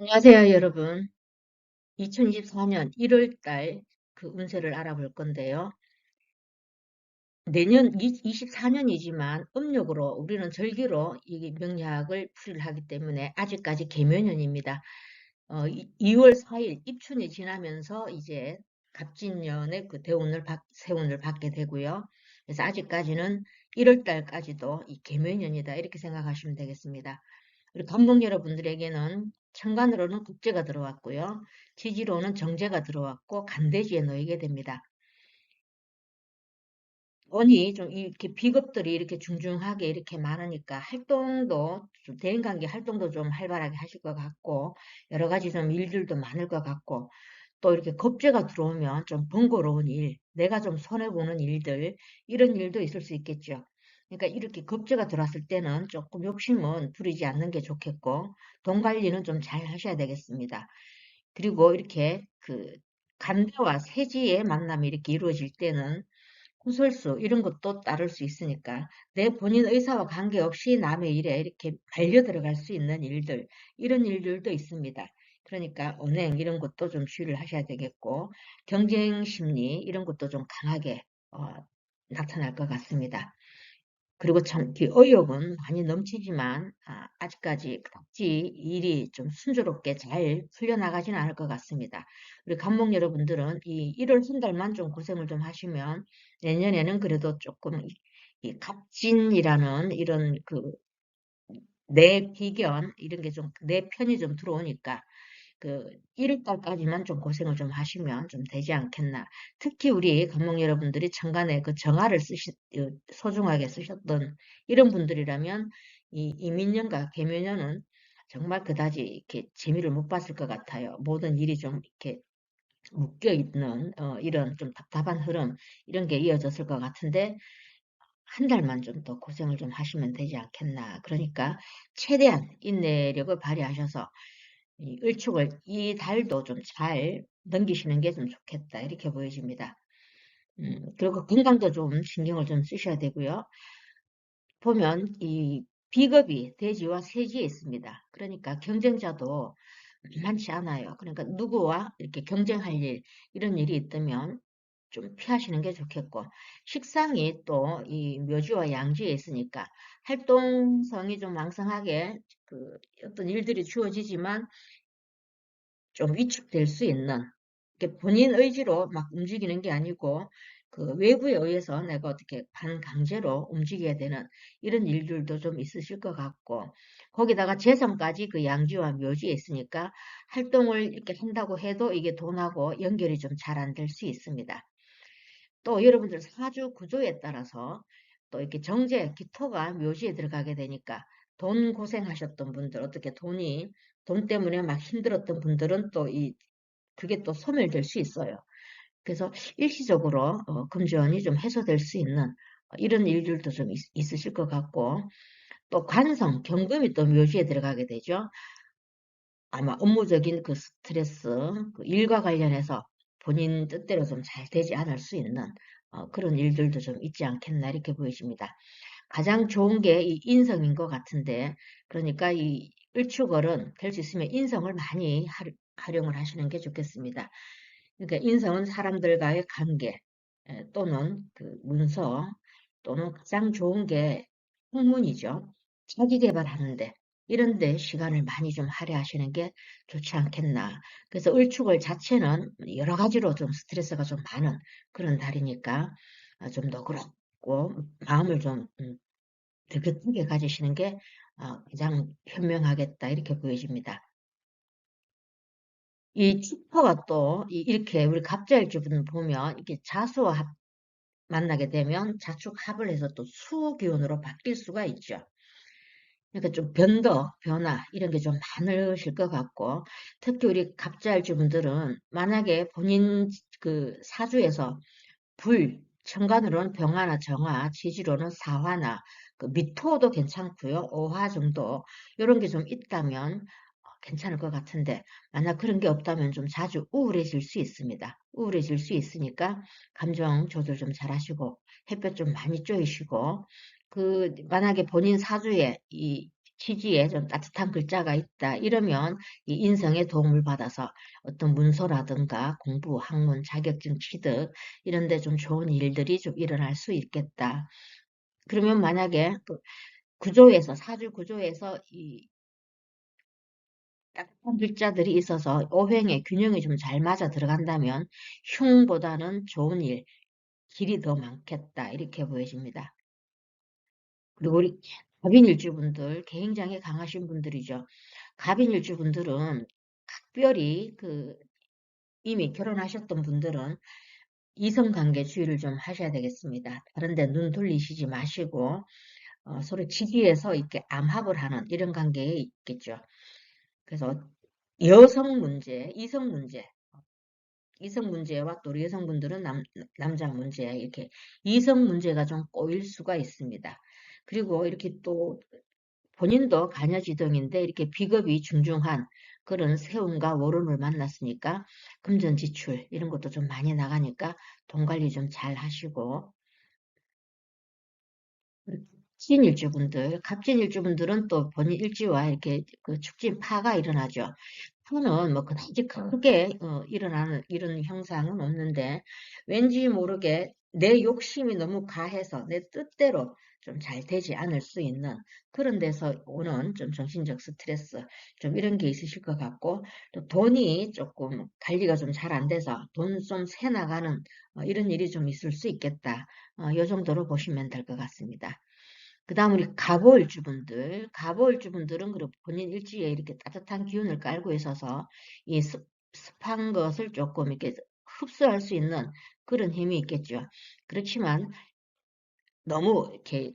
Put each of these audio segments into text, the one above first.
안녕하세요, 여러분. 2024년 1월 달 그 운세를 알아볼 건데요. 내년 24년이지만 음력으로 우리는 절기로 이 명리학을 풀이를 하기 때문에 아직까지 계묘년입니다. 2월 4일 입춘이 지나면서 이제 갑진년의 그 세운을 받게 되고요. 그래서 아직까지는 1월 달까지도 이 계묘년이다 이렇게 생각하시면 되겠습니다. 우리 감독 여러분들에게는 천간으로는 국제가 들어왔고요. 지지로는 정제가 들어왔고 간대지에 놓이게 됩니다. 원이 좀 이렇게 비급들이 이렇게 중중하게 이렇게 많으니까 활동도 좀 대인관계 활동도 좀 활발하게 하실 것 같고 여러 가지 좀 일들도 많을 것 같고 또 이렇게 겁재가 들어오면 좀 번거로운 일, 내가 좀 손해보는 일들 이런 일도 있을 수 있겠죠. 그러니까 이렇게 겁재가 들어왔을 때는 조금 욕심은 부리지 않는 게 좋겠고 돈 관리는 좀 잘 하셔야 되겠습니다. 그리고 이렇게 그 간대와 세지의 만남이 이렇게 이루어질 때는 구설수 이런 것도 따를 수 있으니까 내 본인 의사와 관계없이 남의 일에 이렇게 발려 들어갈 수 있는 일들 이런 일들도 있습니다. 그러니까 언행 이런 것도 좀 주의를 하셔야 되겠고 경쟁 심리 이런 것도 좀 강하게 나타날 것 같습니다. 그리고 참 의욕은 많이 넘치지만 아직까지 각지 일이 좀 순조롭게 잘 풀려나가지는 않을 것 같습니다. 우리 감독 여러분들은 이 1월 한 달만 좀 고생을 좀 하시면 내년에는 그래도 조금 이 갑진이라는 이런 그 내 비견 이런 게 좀 내 편이 좀 들어오니까 그 1월 달까지만 좀 고생을 좀 하시면 좀 되지 않겠나. 특히 우리 감독 여러분들이 천간에 그 정화를 소중하게 쓰셨던 이런 분들이라면 이 이민년과 계묘년은 정말 그다지 이렇게 재미를 못 봤을 것 같아요. 모든 일이 좀 이렇게 묶여 있는 이런 좀 답답한 흐름 이런 게 이어졌을 것 같은데 한 달만 좀 더 고생을 좀 하시면 되지 않겠나. 그러니까 최대한 인내력을 발휘하셔서 이 을축을 이 달도 좀 잘 넘기시는 게 좀 좋겠다. 이렇게 보여집니다. 그리고 건강도 좀 신경을 좀 쓰셔야 되고요. 보면 이 비겁이 대지와 세지에 있습니다. 그러니까 경쟁자도 많지 않아요. 그러니까 누구와 이렇게 경쟁할 일, 이런 일이 있다면 좀 피하시는 게 좋겠고, 식상이 또 이 묘지와 양지에 있으니까 활동성이 좀 왕성하게 그 어떤 일들이 주어지지만 좀 위축될 수 있는 본인 의지로 막 움직이는 게 아니고 그 외부에 의해서 내가 어떻게 반강제로 움직여야 되는 이런 일들도 좀 있으실 것 같고 거기다가 재성까지 그 양지와 묘지에 있으니까 활동을 이렇게 한다고 해도 이게 돈하고 연결이 좀 잘 안 될 수 있습니다. 또 여러분들 사주 구조에 따라서 또 이렇게 정제, 기토가 묘지에 들어가게 되니까 돈 고생하셨던 분들, 어떻게 돈 때문에 막 힘들었던 분들은 또 그게 또 소멸될 수 있어요. 그래서 일시적으로 금전이 좀 해소될 수 있는 이런 일들도 좀 있으실 것 같고 또 관성, 경금이 또 묘지에 들어가게 되죠. 아마 업무적인 그 스트레스, 그 일과 관련해서 본인 뜻대로 좀 잘 되지 않을 수 있는 그런 일들도 좀 있지 않겠나 이렇게 보여집니다. 가장 좋은 게 이 인성인 것 같은데, 그러니까 이 을축월은 될 수 있으면 인성을 많이 활용을 하시는 게 좋겠습니다. 그러니까 인성은 사람들과의 관계 또는 그 문서 또는 가장 좋은 게 학문이죠. 자기 개발하는데 이런 데 시간을 많이 좀 할애하시는 게 좋지 않겠나. 그래서 을축월 자체는 여러 가지로 좀 스트레스가 좀 많은 그런 달이니까 좀 너그럽고 마음을 좀 느긋하게 가지시는 게 가장 현명하겠다 이렇게 보여집니다. 이 축토가 또 이렇게 우리 갑자일주분 보면 이렇게 자수와 만나게 되면 자축합을 해서 또 수기운으로 바뀔 수가 있죠. 그러니까 좀 변화 이런 게 좀 많으실 것 같고 특히 우리 갑자일주분들은 만약에 본인 그 사주에서 천간으로는 병화나 정화, 지지로는 사화나 그 미토도 괜찮고요. 오화 정도 이런 게 좀 있다면 괜찮을 것 같은데 만약 그런 게 없다면 좀 자주 우울해질 수 있습니다. 우울해질 수 있으니까 감정 조절 좀 잘하시고 햇볕 좀 많이 쬐이시고 그 만약에 본인 사주에 이 치지에 좀 따뜻한 글자가 있다. 이러면 이 인성에 도움을 받아서 어떤 문서라든가 공부, 학문, 자격증 취득 이런 데 좀 좋은 일들이 좀 일어날 수 있겠다. 그러면 만약에 그 구조에서, 사주 구조에서 이 따뜻한 글자들이 있어서 오행의 균형이 좀 잘 맞아 들어간다면 흉보다는 좋은 일, 길이 더 많겠다. 이렇게 보여집니다. 그리고 우리 갑인일주분들, 굉장히 강하신 분들이죠. 갑인일주분들은 특별히 이미 결혼하셨던 분들은 이성관계 주의를 좀 하셔야 되겠습니다. 다른데 눈 돌리시지 마시고 서로 지지해서 이렇게 암합을 하는 이런 관계에 있겠죠. 그래서 여성 문제, 이성 문제와 또 우리 여성분들은 남자 문제 이렇게 이성 문제가 좀 꼬일 수가 있습니다. 그리고 이렇게 또 본인도 가녀지동인데 이렇게 비겁이 중중한 그런 세운과 월운을 만났으니까 금전지출 이런 것도 좀 많이 나가니까 돈 관리 좀 잘 하시고 갑진일주분들은 또 본인 일지와 이렇게 그 축진 파가 일어나죠. 파는 뭐 그다지 크게 일어나는 이런 형상은 없는데 왠지 모르게 내 욕심이 너무 가해서 내 뜻대로 좀 잘 되지 않을 수 있는 그런 데서 오는 좀 정신적 스트레스 좀 이런 게 있으실 것 같고 또 돈이 조금 관리가 좀 잘 안 돼서 돈 좀 새 나가는 이런 일이 좀 있을 수 있겠다. 이 정도로 보시면 될 것 같습니다. 그 다음 우리 갑오일주분들은 그리고 본인 일지에 이렇게 따뜻한 기운을 깔고 있어서 이 습한 것을 조금 이렇게 흡수할 수 있는 그런 힘이 있겠죠. 그렇지만 너무 이렇게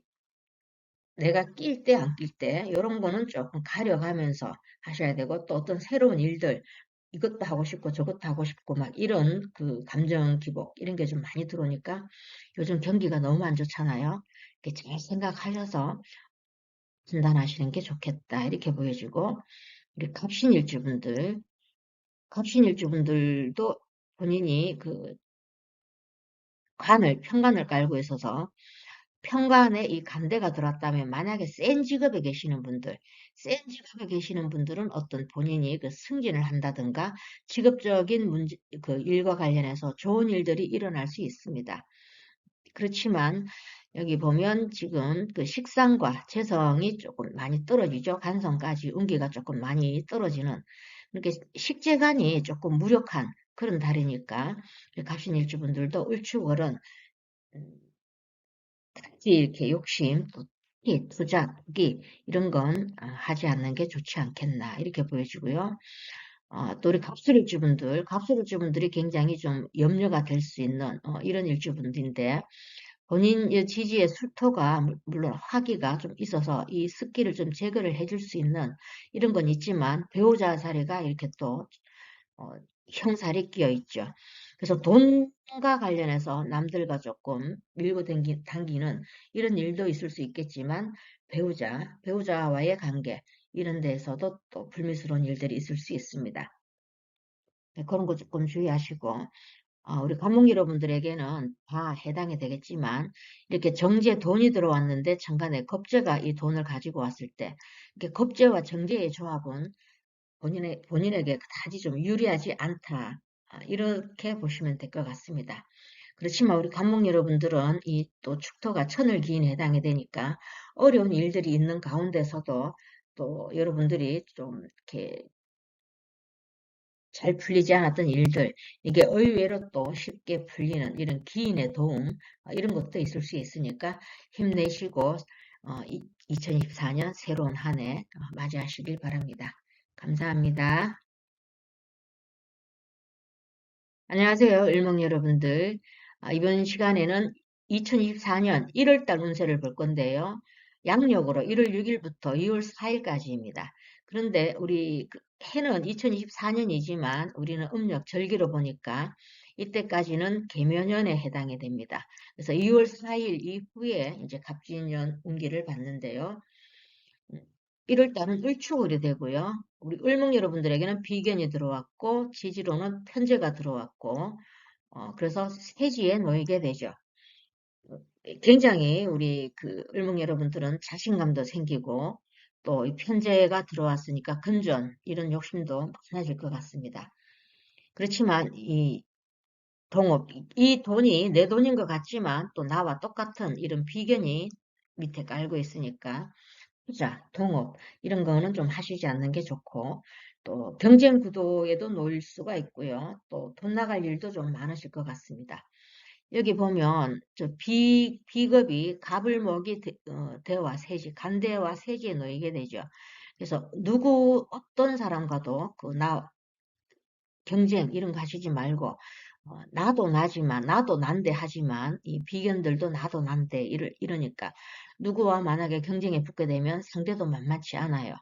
내가 낄 때 안 낄 때 이런 거는 조금 가려가면서 하셔야 되고 또 어떤 새로운 일들 이것도 하고 싶고 저것도 하고 싶고 막 이런 그 감정 기복 이런 게 좀 많이 들어오니까 요즘 경기가 너무 안 좋잖아요. 이렇게 잘 생각하셔서 진단하시는 게 좋겠다. 이렇게 보여지고, 우리 갑신일주분들도 본인이 편관을 깔고 있어서 편관에 이 간대가 들어왔다면 만약에 센 직업에 계시는 분들은 어떤 본인이 그 승진을 한다든가 직업적인 문제, 그 일과 관련해서 좋은 일들이 일어날 수 있습니다. 그렇지만 여기 보면 지금 그 식상과 재성이 조금 많이 떨어지죠. 간성까지 운기가 조금 많이 떨어지는 이렇게 식재간이 조금 무력한 그런 달이니까 갑신일주분들도 을축월은 특히 이렇게 욕심, 또 특히 투자, 투기 이런 건 하지 않는 게 좋지 않겠나 이렇게 보여지고요. 또 우리 갑술일주분들이 굉장히 좀 염려가 될 수 있는 이런 일주분들인데 본인 지지의 술토가 물론 화기가 좀 있어서 이 습기를 좀 제거를 해줄 수 있는 이런 건 있지만 배우자 자리가 이렇게 또 어, 형살이 끼어 있죠. 그래서 돈과 관련해서 남들과 조금 밀고 당기는 이런 일도 있을 수 있겠지만 배우자와의 관계 이런 데에서도 또 불미스러운 일들이 있을 수 있습니다. 네, 그런 거 조금 주의하시고 우리 관목 여러분들에게는 다 해당이 되겠지만 이렇게 정지에 돈이 들어왔는데 천간에 겁재가 이 돈을 가지고 왔을 때 이렇게 겁재와 정제의 조합은 본인에게 그다지 좀 유리하지 않다. 이렇게 보시면 될 것 같습니다. 그렇지만 우리 관목 여러분들은 이 또 축토가 천을 기인에 해당이 되니까 어려운 일들이 있는 가운데서도 또 여러분들이 좀 이렇게 잘 풀리지 않았던 일들, 이게 의외로 또 쉽게 풀리는 이런 기인의 도움, 이런 것도 있을 수 있으니까 힘내시고, 2024년 새로운 한 해 맞이하시길 바랍니다. 감사합니다. 안녕하세요, 일목 여러분들. 이번 시간에는 2024년 1월달 운세를 볼 건데요. 양력으로 1월 6일부터 2월 4일까지입니다. 그런데 우리 해는 2024년이지만 우리는 음력 절기로 보니까 이때까지는 계묘년에 해당이 됩니다. 그래서 2월 4일 이후에 이제 갑진년 운기를 받는데요. 1월 달은 을축월이 되고요. 우리 을목 여러분들에게는 비견이 들어왔고 지지로는 편제가 들어왔고 그래서 세지에 놓이게 되죠. 굉장히 우리 을목 여러분들은 자신감도 생기고 또 이 편제가 들어왔으니까 금전 이런 욕심도 많아질 것 같습니다. 그렇지만 이 동업, 이 돈이 내 돈인 것 같지만 또 나와 똑같은 이런 비견이 밑에 깔고 있으니까 투자, 동업 이런 거는 좀 하시지 않는 게 좋고 또 경쟁 구도에도 놓일 수가 있고요. 또 돈 나갈 일도 좀 많으실 것 같습니다. 여기 보면 저 비겁이 갑을목이 대와 세지, 간대와 세지에 놓이게 되죠. 그래서 누구 어떤 사람과도 나 경쟁 이런 거 하시지 말고 나도 나지만 나도 난데 하지만 이 비견들도 나도 난데 이러니까 누구와 만약에 경쟁에 붙게 되면 상대도 만만치 않아요.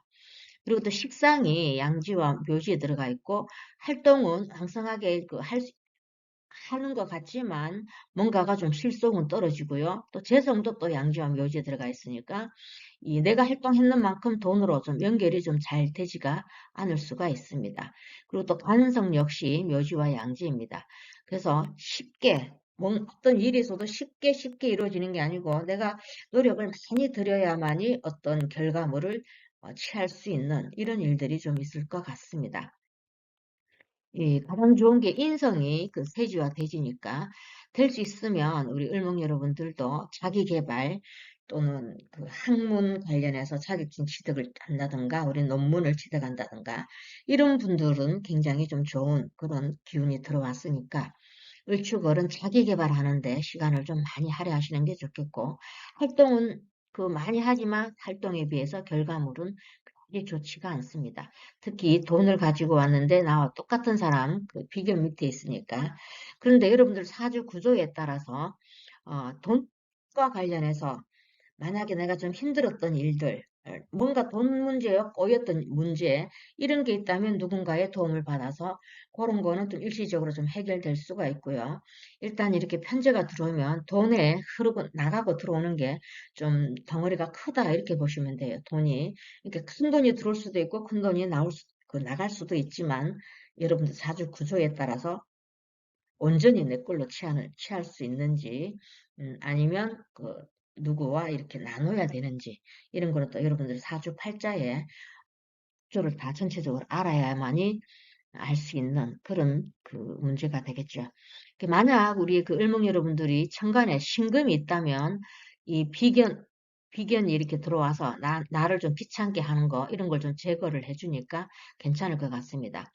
그리고 또 식상이 양지와 묘지에 들어가 있고 활동은 왕성하게 하는 것 같지만 뭔가가 좀 실속은 떨어지고요. 또 재성도 또 양지와 묘지에 들어가 있으니까 이 내가 활동했는 만큼 돈으로 좀 연결이 좀 잘 되지가 않을 수가 있습니다. 그리고 또 관성 역시 묘지와 양지입니다. 그래서 쉽게 어떤 일이 있어도 쉽게 이루어지는 게 아니고 내가 노력을 많이 들여야만이 어떤 결과물을 취할 수 있는 이런 일들이 좀 있을 것 같습니다. 예, 가장 좋은 게 인성이 그 세지와 대지니까 될 수 있으면 우리 을목 여러분들도 자기 개발 또는 그 학문 관련해서 자격증 취득을 한다든가 우리 논문을 취득한다든가 이런 분들은 굉장히 좀 좋은 그런 기운이 들어왔으니까 을축을은 자기 개발하는데 시간을 좀 많이 할애하시는 게 좋겠고 활동은 그 많이 하지만 활동에 비해서 결과물은 그게 좋지가 않습니다. 특히 돈을 가지고 왔는데 나와 똑같은 사람 그 비교 밑에 있으니까. 그런데 여러분들 사주 구조에 따라서 돈과 관련해서 만약에 내가 좀 힘들었던 일들, 뭔가 돈 문제요, 꼬였던 문제, 이런 게 있다면 누군가의 도움을 받아서 그런 거는 좀 일시적으로 좀 해결될 수가 있고요. 일단 이렇게 편제가 들어오면 돈에 흐르고 나가고 들어오는 게 좀 덩어리가 크다 이렇게 보시면 돼요. 돈이 이렇게 큰 돈이 들어올 수도 있고 큰 돈이 나갈 수도 있지만 여러분들 자주 구조에 따라서 온전히 내 걸로 취할 수 있는지, 아니면 누구와 이렇게 나눠야 되는지, 이런 거를 또 여러분들 사주팔자에 구조를 다 전체적으로 알아야만이 알 수 있는 그런 그 문제가 되겠죠. 만약 우리 그 을목 여러분들이 천간에 신금이 있다면 이 비견이 이렇게 들어와서 나를 좀 귀찮게 하는 거, 이런 걸 좀 제거를 해주니까 괜찮을 것 같습니다.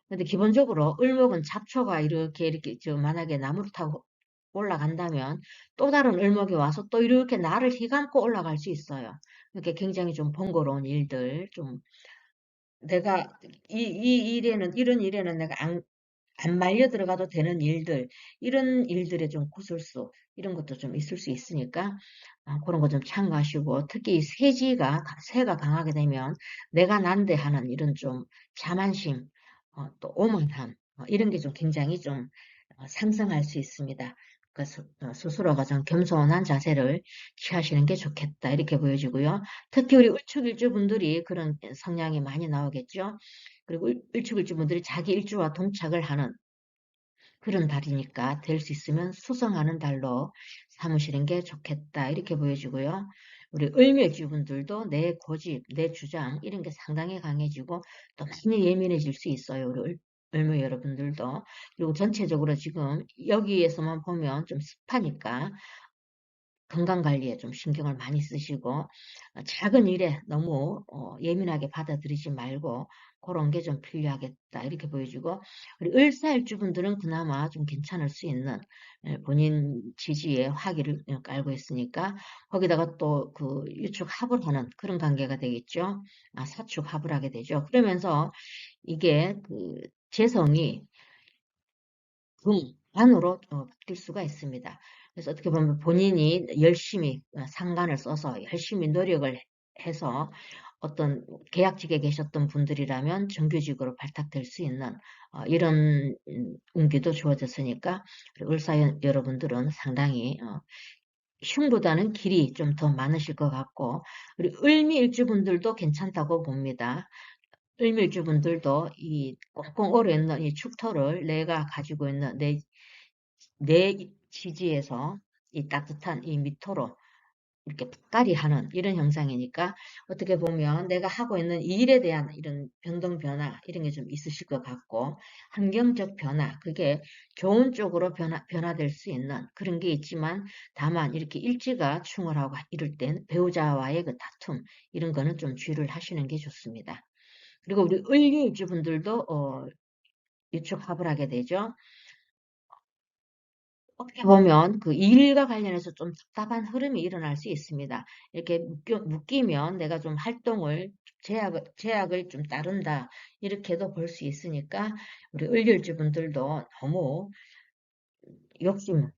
근데 기본적으로 을목은 잡초가 이렇게 저 만약에 나무를 타고 올라간다면 또 다른 을목이 와서 또 이렇게 나를 휘감고 올라갈 수 있어요. 이렇게 굉장히 좀 번거로운 일들, 좀 내가 이 일에는 이런 일에는 내가 안 말려 들어가도 되는 일들, 이런 일들의 좀 구설수 이런 것도 좀 있을 수 있으니까 그런 거 좀 참고하시고 특히 새가 강하게 되면 내가 난데 하는 이런 좀 자만심, 또 오만함 이런 게 좀 굉장히 좀 상승할 수 있습니다. 그래서 스스로가 좀 겸손한 자세를 취하시는 게 좋겠다 이렇게 보여지고요. 특히 우리 을축일주 분들이 그런 성향이 많이 나오겠죠. 그리고 일축일주 분들이 자기 일주와 동착을 하는 그런 달이니까 될 수 있으면 수성하는 달로 삼으시는 게 좋겠다 이렇게 보여지고요. 우리 을묘일주 분들도 내 고집, 내 주장 이런 게 상당히 강해지고 또 많이 예민해질 수 있어요. 우리 을묘 여러분들도. 그리고 전체적으로 지금 여기에서만 보면 좀 습하니까 건강 관리에 좀 신경을 많이 쓰시고 작은 일에 너무 예민하게 받아들이지 말고 그런 게 좀 필요하겠다 이렇게 보여지고 우리 을사일주분들은 그나마 좀 괜찮을 수 있는 본인 지지에 화기를 깔고 있으니까 거기다가 또 그 유축 합을 하는 그런 관계가 되겠죠. 사축 합을 하게 되죠. 그러면서 이게 그 재성이 안으로 바뀔 수가 있습니다. 그래서 어떻게 보면 본인이 열심히 상간을 써서 열심히 노력을 해서 어떤 계약직에 계셨던 분들이라면 정규직으로 발탁될 수 있는 이런 운기도 주어졌으니까 을사 여러분들은 상당히 흉보다는 길이 좀 더 많으실 것 같고 우리 을미일주분들도 괜찮다고 봅니다. 을밀주분들도 이 꽁꽁 얼어 있는 이 축토를 내가 가지고 있는 내 지지에서 이 따뜻한 이 미토로 이렇게 닭갈이 하는 이런 형상이니까 어떻게 보면 내가 하고 있는 이 일에 대한 이런 변동 변화 이런 게 좀 있으실 것 같고 환경적 변화 그게 좋은 쪽으로 변화될 수 있는 그런 게 있지만 다만 이렇게 일지가 충돌하고 이럴 땐 배우자와의 그 다툼 이런 거는 좀 주의를 하시는 게 좋습니다. 그리고 우리 을류일주분들도 유축합을 하게 되죠. 어떻게 보면 그 일과 관련해서 좀 답답한 흐름이 일어날 수 있습니다. 이렇게 묶이면 내가 좀 활동을 제약을 좀 따른다. 이렇게도 볼 수 있으니까 우리 을일주 분들도 너무 욕심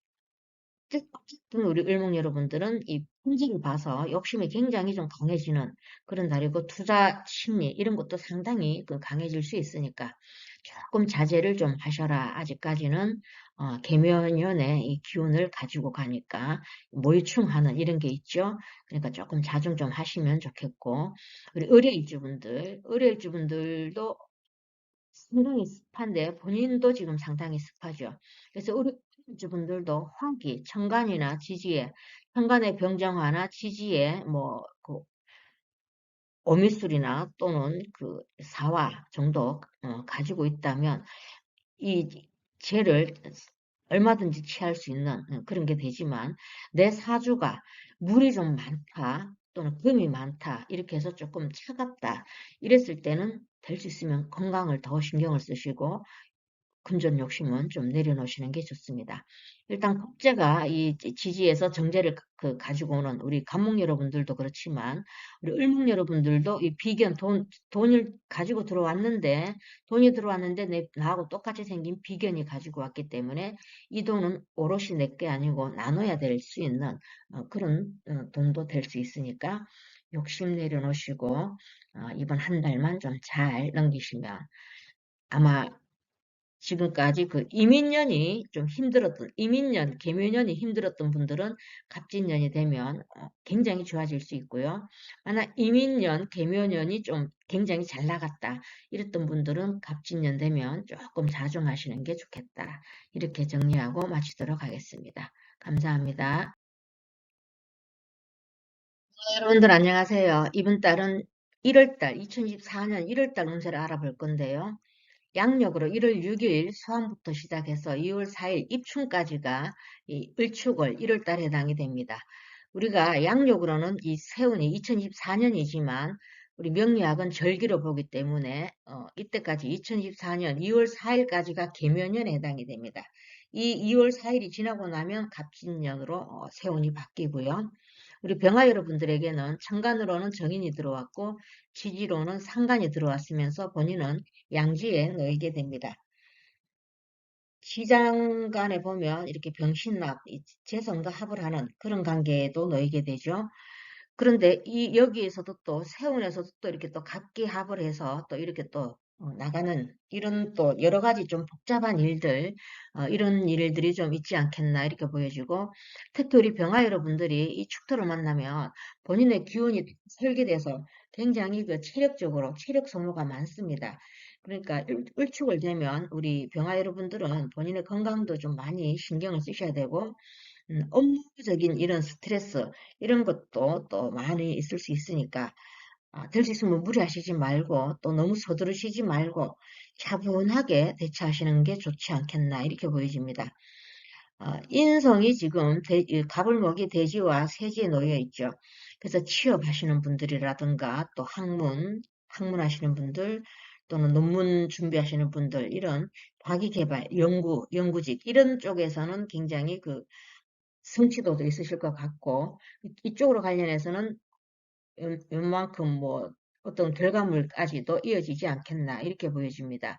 어쨌든 우리 을목 여러분들은 이 풍지를 봐서 욕심이 굉장히 좀 강해지는 그런 달이고 투자 심리 이런 것도 상당히 그 강해질 수 있으니까 조금 자제를 좀 하셔라. 아직까지는 계묘년의 이 기운을 가지고 가니까 모유충하는 이런 게 있죠. 그러니까 조금 자중 좀 하시면 좋겠고 우리 의뢰일주분들도 상당히 습한데 본인도 지금 상당히 습하죠. 그래서 우리 주분들도 화기, 천간이나 지지에, 천간의 병정화나 지지에 뭐그 오미술이나 또는 그 사화 정도 가지고 있다면 이 죄를 얼마든지 취할 수 있는 그런 게 되지만 내 사주가 물이 좀 많다 또는 금이 많다 이렇게 해서 조금 차갑다 이랬을 때는 될 수 있으면 건강을 더 신경을 쓰시고 금전 욕심은 좀 내려놓으시는 게 좋습니다. 일단 국제가 이 지지에서 정제를 가지고 오는 우리 간목 여러분들도 그렇지만 우리 을목 여러분들도 이 비견 돈을 가지고 들어왔는데 돈이 들어왔는데 나하고 똑같이 생긴 비견이 가지고 왔기 때문에 이 돈은 오롯이 내 게 아니고 나눠야 될 수 있는 그런 돈도 될 수 있으니까 욕심 내려놓으시고 이번 한 달만 좀 잘 넘기시면 아마 지금까지 그 이민년이 좀 힘들었던, 이민년, 계묘년이 힘들었던 분들은 갑진년이 되면 굉장히 좋아질 수 있고요. 만약 이민년, 계묘년이 좀 굉장히 잘 나갔다. 이랬던 분들은 갑진년 되면 조금 자중하시는 게 좋겠다. 이렇게 정리하고 마치도록 하겠습니다. 감사합니다. 여러분들 안녕하세요. 이번 달은 1월달, 2024년 1월달 운세를 알아볼 건데요. 양력으로 1월 6일 소환부터 시작해서 2월 4일 입춘까지가 이 을축월 1월 달에 해당이 됩니다. 우리가 양력으로는 이 세운이 2024년이지만 우리 명리학은 절기로 보기 때문에 이때까지 2024년 2월 4일까지가 계묘년에 해당이 됩니다. 이 2월 4일이 지나고 나면 갑진년으로 세운이 바뀌고요. 우리 병화 여러분들에게는 천간으로는 정인이 들어왔고 지지로는 상간이 들어왔으면서 본인은 양지에 놓이게 됩니다. 시장 간에 보면 이렇게 병신납, 재성과 합을 하는 그런 관계에도 놓이게 되죠. 그런데 여기에서도 또 세운에서도 또 이렇게 또 각기합을 해서 또 이렇게 또 나가는 이런 또 여러 가지 좀 복잡한 일들 이런 일들이 좀 있지 않겠나 이렇게 보여지고 특히 우리 병화 여러분들이 이 축토를 만나면 본인의 기운이 설계돼서 굉장히 그 체력적으로 체력 소모가 많습니다. 그러니까 을축을 되면 우리 병화 여러분들은 본인의 건강도 좀 많이 신경을 쓰셔야 되고 업무적인 이런 스트레스 이런 것도 또 많이 있을 수 있으니까 될 수 있으면 무리하시지 말고 또 너무 서두르시지 말고 차분하게 대처하시는 게 좋지 않겠나 이렇게 보여집니다. 인성이 지금 갑을목이 돼지와 세지에 놓여 있죠. 그래서 취업하시는 분들이라든가 또 학문하시는 분들 또는 논문 준비하시는 분들 이런 과기개발, 연구직 이런 쪽에서는 굉장히 그 성취도도 있으실 것 같고 이쪽으로 관련해서는 웬만큼 뭐 어떤 결과물까지도 이어지지 않겠나 이렇게 보여집니다.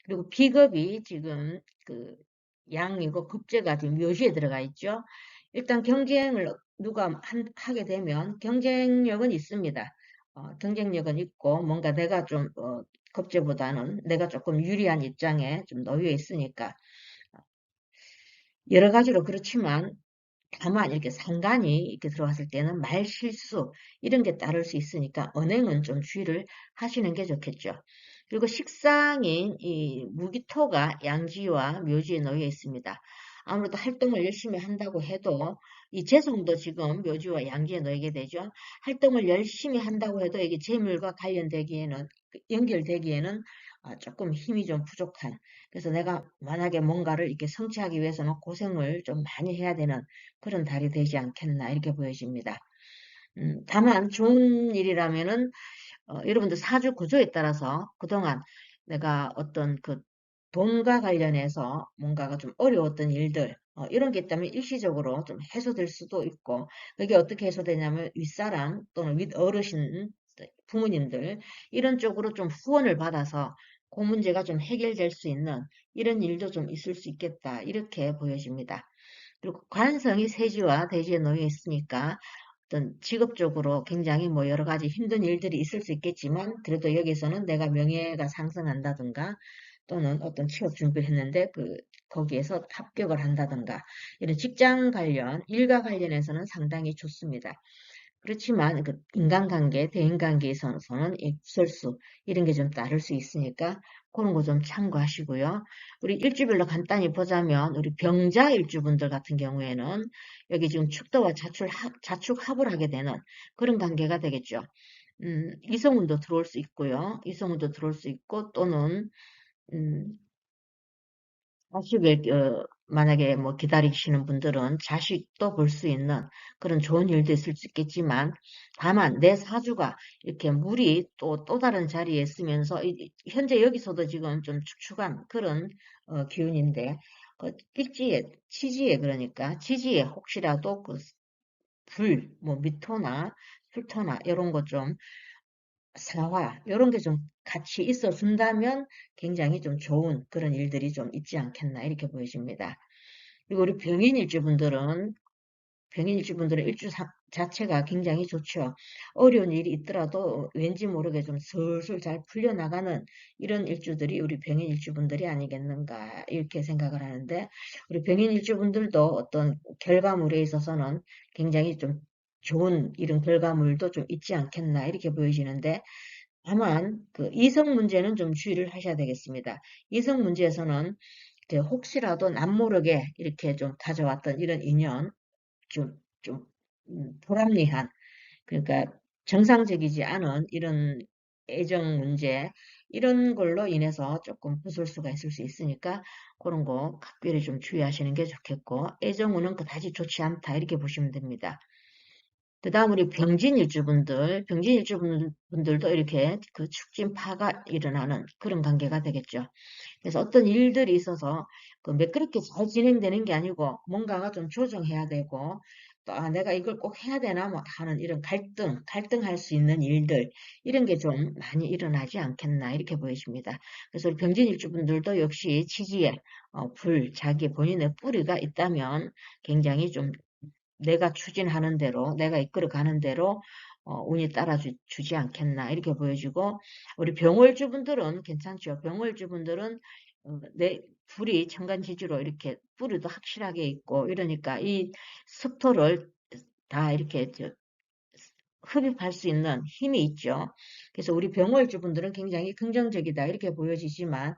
그리고 비겁이 지금 그 양이고 급제가 지금 묘지에 들어가 있죠. 일단 경쟁을 누가 하게 되면 경쟁력은 있습니다. 경쟁력은 있고 뭔가 내가 좀 급제보다는 내가 조금 유리한 입장에 좀 놓여 있으니까 여러 가지로 그렇지만 다만 이렇게 상간이 이렇게 들어왔을 때는 말 실수 이런 게 따를 수 있으니까 언행은 좀 주의를 하시는 게 좋겠죠. 그리고 식상인 이 무기토가 양지와 묘지에 놓여 있습니다. 아무래도 활동을 열심히 한다고 해도 이 재성도 지금 묘지와 양지에 놓이게 되죠. 활동을 열심히 한다고 해도 이게 재물과 관련되기에는, 연결되기에는 조금 힘이 좀 부족한. 그래서 내가 만약에 뭔가를 이렇게 성취하기 위해서는 고생을 좀 많이 해야 되는 그런 달이 되지 않겠나 이렇게 보여집니다. 다만 좋은 일이라면은 여러분들 사주 구조에 따라서 그동안 내가 어떤 그 돈과 관련해서 뭔가가 좀 어려웠던 일들, 이런 게 있다면 일시적으로 좀 해소될 수도 있고, 그게 어떻게 해소되냐면 윗사람 또는 윗어르신, 부모님들, 이런 쪽으로 좀 후원을 받아서 그 문제가 좀 해결될 수 있는 이런 일도 좀 있을 수 있겠다. 이렇게 보여집니다. 그리고 관성이 세지와 대지에 놓여 있으니까 어떤 직업적으로 굉장히 뭐 여러 가지 힘든 일들이 있을 수 있겠지만 그래도 여기서는 내가 명예가 상승한다든가 또는 어떤 취업 준비를 했는데 거기에서 합격을 한다든가 이런 직장 관련, 일과 관련해서는 상당히 좋습니다. 그렇지만 그 인간관계, 대인관계에 있어서는 익설수 이런 게 좀 따를 수 있으니까 그런 거 좀 참고하시고요. 우리 일주별로 간단히 보자면 우리 병자 일주분들 같은 경우에는 여기 지금 축도와 자축합을 하게 되는 그런 관계가 되겠죠. 이성운도 들어올 수 있고요. 이성운도 들어올 수 있고 또는 음, 자식을 만약에 뭐 기다리시는 분들은 자식도 볼 수 있는 그런 좋은 일도 있을 수 있겠지만 다만 내 사주가 이렇게 물이 또 다른 자리에 있으면서 현재 여기서도 지금 좀 축축한 그런 기운인데 일지에 치지에 그러니까 지지에 혹시라도 그 불, 뭐 미토나 술토나 이런 것좀 사화 이런 게 좀 같이 있어 준다면 굉장히 좀 좋은 그런 일들이 좀 있지 않겠나 이렇게 보여집니다. 그리고 우리 병인일주분들은 일주 자체가 굉장히 좋죠. 어려운 일이 있더라도 왠지 모르게 좀 슬슬 잘 풀려나가는 이런 일주들이 우리 병인일주분들이 아니겠는가 이렇게 생각을 하는데 우리 병인일주분들도 어떤 결과물에 있어서는 굉장히 좀 좋은 이런 결과물도 좀 있지 않겠나 이렇게 보여지는데 다만 그 이성 문제는 좀 주의를 하셔야 되겠습니다. 이성 문제에서는 혹시라도 남모르게 이렇게 좀 가져왔던 이런 인연, 좀 불합리한, 그러니까 정상적이지 않은 이런 애정 문제, 이런 걸로 인해서 조금 부술 수가 있을 수 있으니까 그런 거 각별히 좀 주의하시는 게 좋겠고, 애정운은 그다지 좋지 않다 이렇게 보시면 됩니다. 그 다음 우리 병진일주분들도 이렇게 그 축진파가 일어나는 그런 관계가 되겠죠. 그래서 어떤 일들이 있어서 그 매끄럽게 잘 진행되는 게 아니고 뭔가가 좀 조정해야 되고 또 내가 이걸 꼭 해야 되나 뭐 하는 이런 갈등할 수 있는 일들 이런 게 좀 많이 일어나지 않겠나 이렇게 보여집니다. 그래서 우리 병진일주분들도 역시 지지에 자기 본인의 뿌리가 있다면 굉장히 좀 내가 추진하는 대로, 내가 이끌어가는 대로 운이 따라주지 않겠나 이렇게 보여지고 우리 병월주분들은 괜찮죠. 병월주분들은 내 불이 천간지지로 이렇게 뿌리도 확실하게 있고 이러니까 이 습토를 다 이렇게 흡입할 수 있는 힘이 있죠. 그래서 우리 병월주분들은 굉장히 긍정적이다 이렇게 보여지지만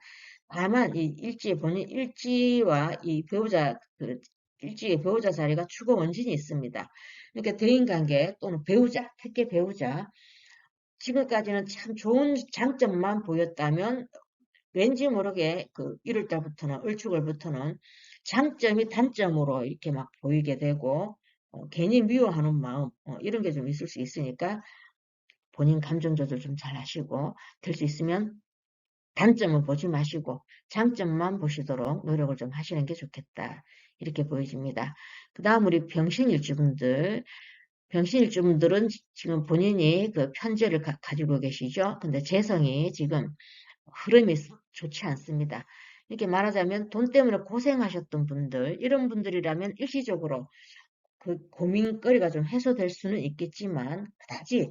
다만 이 일지와 이 배우자 일지의 배우자 자리가 주거 원진이 있습니다. 그러니까 대인관계 또는 배우자, 특히 배우자 지금까지는 참 좋은 장점만 보였다면 왠지 모르게 그 1월달부터는 을축월부터는 장점이 단점으로 이렇게 막 보이게 되고 괜히 미워하는 마음 이런 게 좀 있을 수 있으니까 본인 감정 조절 좀 잘 하시고 될 수 있으면 단점은 보지 마시고 장점만 보시도록 노력을 좀 하시는 게 좋겠다. 이렇게 보여집니다. 그 다음 우리 병신일주분들은 지금 본인이 그 편제를 가지고 계시죠. 근데 재성이 지금 흐름이 좋지 않습니다. 이렇게 말하자면 돈 때문에 고생하셨던 분들, 이런 분들이라면 일시적으로 그 고민거리가 좀 해소될 수는 있겠지만 그다지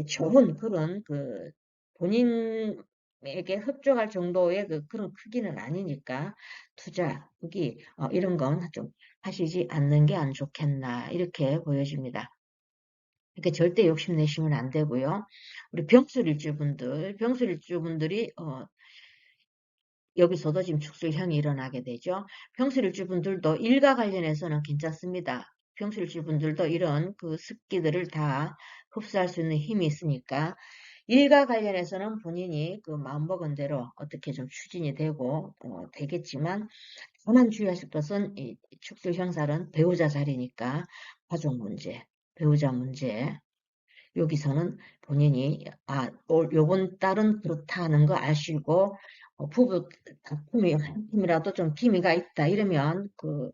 좋은 그런 그 본인에게 흡족할 정도의 그런 크기는 아니니까 투자, 투기 이런 건 좀 하시지 않는 게 안 좋겠나 이렇게 보여집니다. 그러니까 절대 욕심내시면 안 되고요. 우리 병술일주분들이 여기서도 지금 축술형이 일어나게 되죠. 병술일주분들도 일과 관련해서는 괜찮습니다. 병술질 분들도 이런 그 습기들을 다 흡수할 수 있는 힘이 있으니까 일과 관련해서는 본인이 그 마음먹은 대로 어떻게 좀 추진이 되고 되겠지만 다만 주의하실 것은 이 축술 형살은 배우자 자리니까 가족 문제, 배우자 문제 여기서는 본인이 요번 달은 그렇다는 거 아시고 부부 다툼이 한 팀이라도 좀 기미가 있다 이러면 그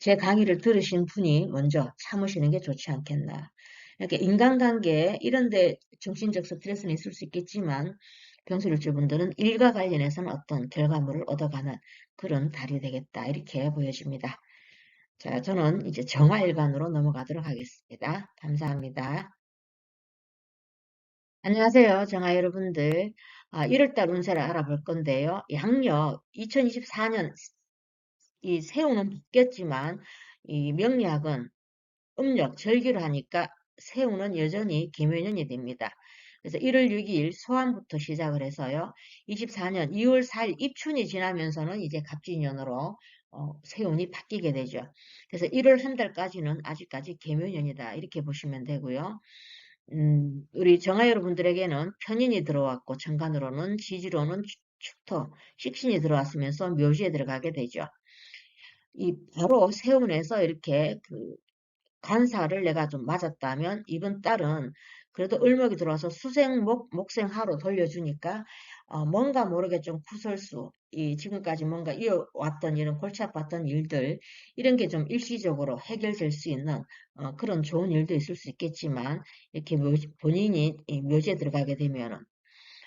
제 강의를 들으신 분이 먼저 참으시는 게 좋지 않겠나. 이렇게 인간관계 이런데 정신적 스트레스는 있을 수 있겠지만 병술일주 분들은 일과 관련해서는 어떤 결과물을 얻어가는 그런 달이 되겠다 이렇게 보여집니다. 자, 저는 이제 정화일관으로 넘어가도록 하겠습니다. 감사합니다. 안녕하세요, 정아 여러분들. 1월달 운세를 알아볼 건데요. 양력 2024년 이 새우는 바뀌었지만 이 명리학은 음력 절기로 하니까 새우는 여전히 김해년이 됩니다. 그래서 1월 6일 소환부터 시작을 해서요. 24년 2월 4일 입춘이 지나면서는 이제 갑진년으로 세운이 바뀌게 되죠. 그래서 1월 한 달까지는 아직까지 개묘년이다 이렇게 보시면 되고요. 우리 정아 여러분들에게는 편인이 들어왔고 정간으로는 지지로는 축토, 식신이 들어왔으면서 묘지에 들어가게 되죠. 이 바로 세운에서 이렇게 그 간사를 내가 좀 맞았다면 이번 달은 그래도 을목이 들어와서 수생목, 목생하로 돌려주니까 뭔가 모르게 좀 구설수, 이 지금까지 뭔가 이어왔던 이런 골치 아팠던 일들 이런 게 좀 일시적으로 해결될 수 있는 그런 좋은 일도 있을 수 있겠지만 이렇게 본인이 이 묘지에 들어가게 되면은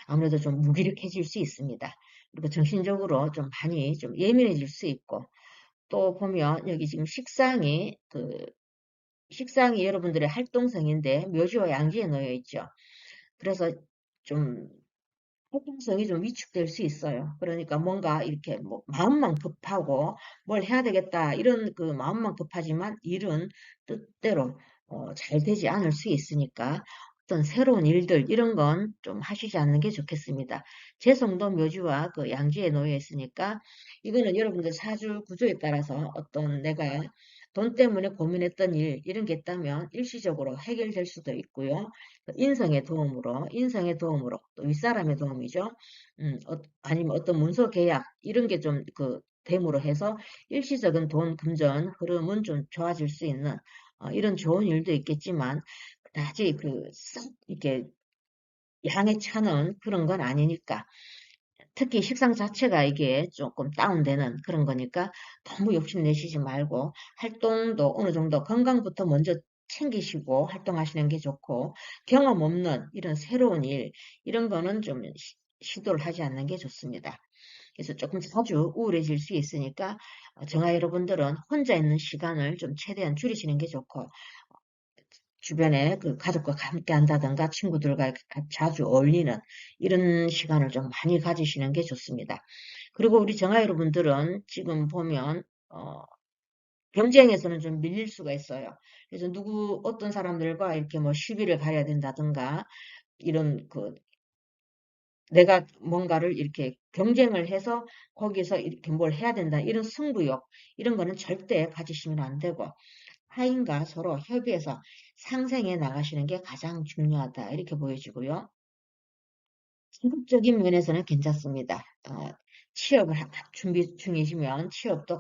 아무래도 좀 무기력해질 수 있습니다. 그리고 정신적으로 좀 많이 좀 예민해질 수 있고 또 보면 여기 지금 식상이 여러분들의 활동성인데 묘지와 양지에 놓여 있죠. 그래서 좀 활동성이 좀 위축될 수 있어요. 그러니까 뭔가 이렇게 뭐 마음만 급하고 뭘 해야 되겠다 이런 그 마음만 급하지만 일은 뜻대로 잘 되지 않을 수 있으니까 어떤 새로운 일들 이런 건 좀 하시지 않는 게 좋겠습니다. 재성도 묘지와 그 양지에 놓여 있으니까 이거는 여러분들 사주 구조에 따라서 어떤 내가 돈 때문에 고민했던 일 이런 게 있다면 일시적으로 해결될 수도 있고요. 인성의 도움으로 또 윗사람의 도움이죠. 아니면 어떤 문서 계약 이런 게 좀 그 됨으로 해서 일시적인 돈 금전 흐름은 좀 좋아질 수 있는 이런 좋은 일도 있겠지만 그다지 그싹 이렇게 양에 차는 그런 건 아니니까 특히 식상 자체가 이게 조금 다운되는 그런 거니까 너무 욕심내시지 말고 활동도 어느 정도 건강부터 먼저 챙기시고 활동하시는 게 좋고 경험 없는 이런 새로운 일 이런 거는 좀 시도를 하지 않는 게 좋습니다. 그래서 조금 자주 우울해질 수 있으니까 정아 여러분들은 혼자 있는 시간을 좀 최대한 줄이시는 게 좋고 주변에 그 가족과 함께 한다든가 친구들과 자주 어울리는 이런 시간을 좀 많이 가지시는 게 좋습니다. 그리고 우리 정아 여러분들은 지금 보면 경쟁에서는 좀 밀릴 수가 있어요. 그래서 어떤 사람들과 이렇게 뭐 시비를 가야 된다든가 이런 그 내가 뭔가를 이렇게 경쟁을 해서 거기서 이렇게 뭘 해야 된다 이런 승부욕 이런 거는 절대 가지시면 안 되고 타인과 서로 협의해서 상생해 나가시는 게 가장 중요하다. 이렇게 보여지고요. 기술적인 면에서는 괜찮습니다. 취업을 준비 중이시면 취업도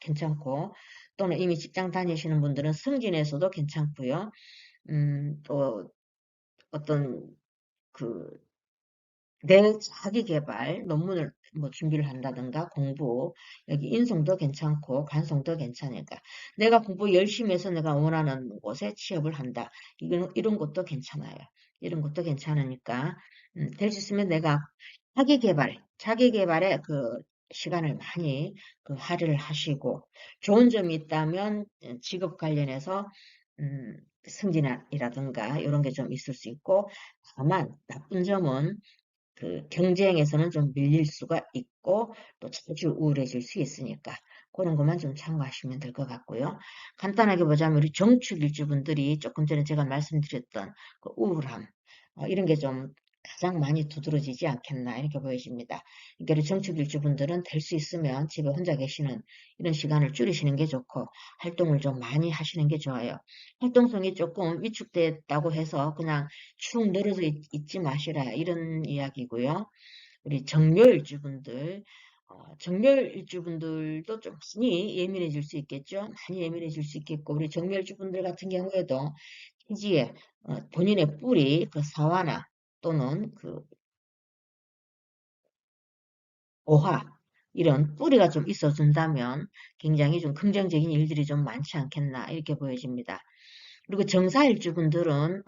괜찮고 또는 이미 직장 다니시는 분들은 승진에서도 괜찮고요. 또 어떤 그 내 자기 개발 논문을 뭐 준비를 한다든가 공부 여기 인성도 괜찮고 관성도 괜찮으니까 내가 공부 열심히 해서 내가 원하는 곳에 취업을 한다 이런 것도 괜찮아요. 이런 것도 괜찮으니까 될 수 있으면 내가 자기 개발에 그 시간을 많이 그 할애를 하시고 좋은 점이 있다면 직업 관련해서 승진이라든가 이런 게 좀 있을 수 있고 다만 나쁜 점은 그 경쟁에서는 좀 밀릴 수가 있고 또 자주 우울해질 수 있으니까 그런 것만 좀 참고하시면 될 것 같고요. 간단하게 보자면 우리 정축일주분들이 조금 전에 제가 말씀드렸던 그 우울함 이런 게 좀 가장 많이 두드러지지 않겠나 이렇게 보여집니다. 그러니까 정축 일주분들은 될 수 있으면 집에 혼자 계시는 이런 시간을 줄이시는 게 좋고 활동을 좀 많이 하시는 게 좋아요. 활동성이 조금 위축됐다고 해서 그냥 축 늘어져 있지 마시라 이런 이야기고요. 우리 정묘일주분들 정묘일주분들도 좀 많이 예민해질 수 있겠죠. 많이 예민해질 수 있겠고 우리 정묘일주분들 같은 경우에도 토지에 본인의 뿌리 그 사화나 또는 그 오화 이런 뿌리가 좀 있어준다면 굉장히 좀 긍정적인 일들이 좀 많지 않겠나 이렇게 보여집니다. 그리고 정사일주분들은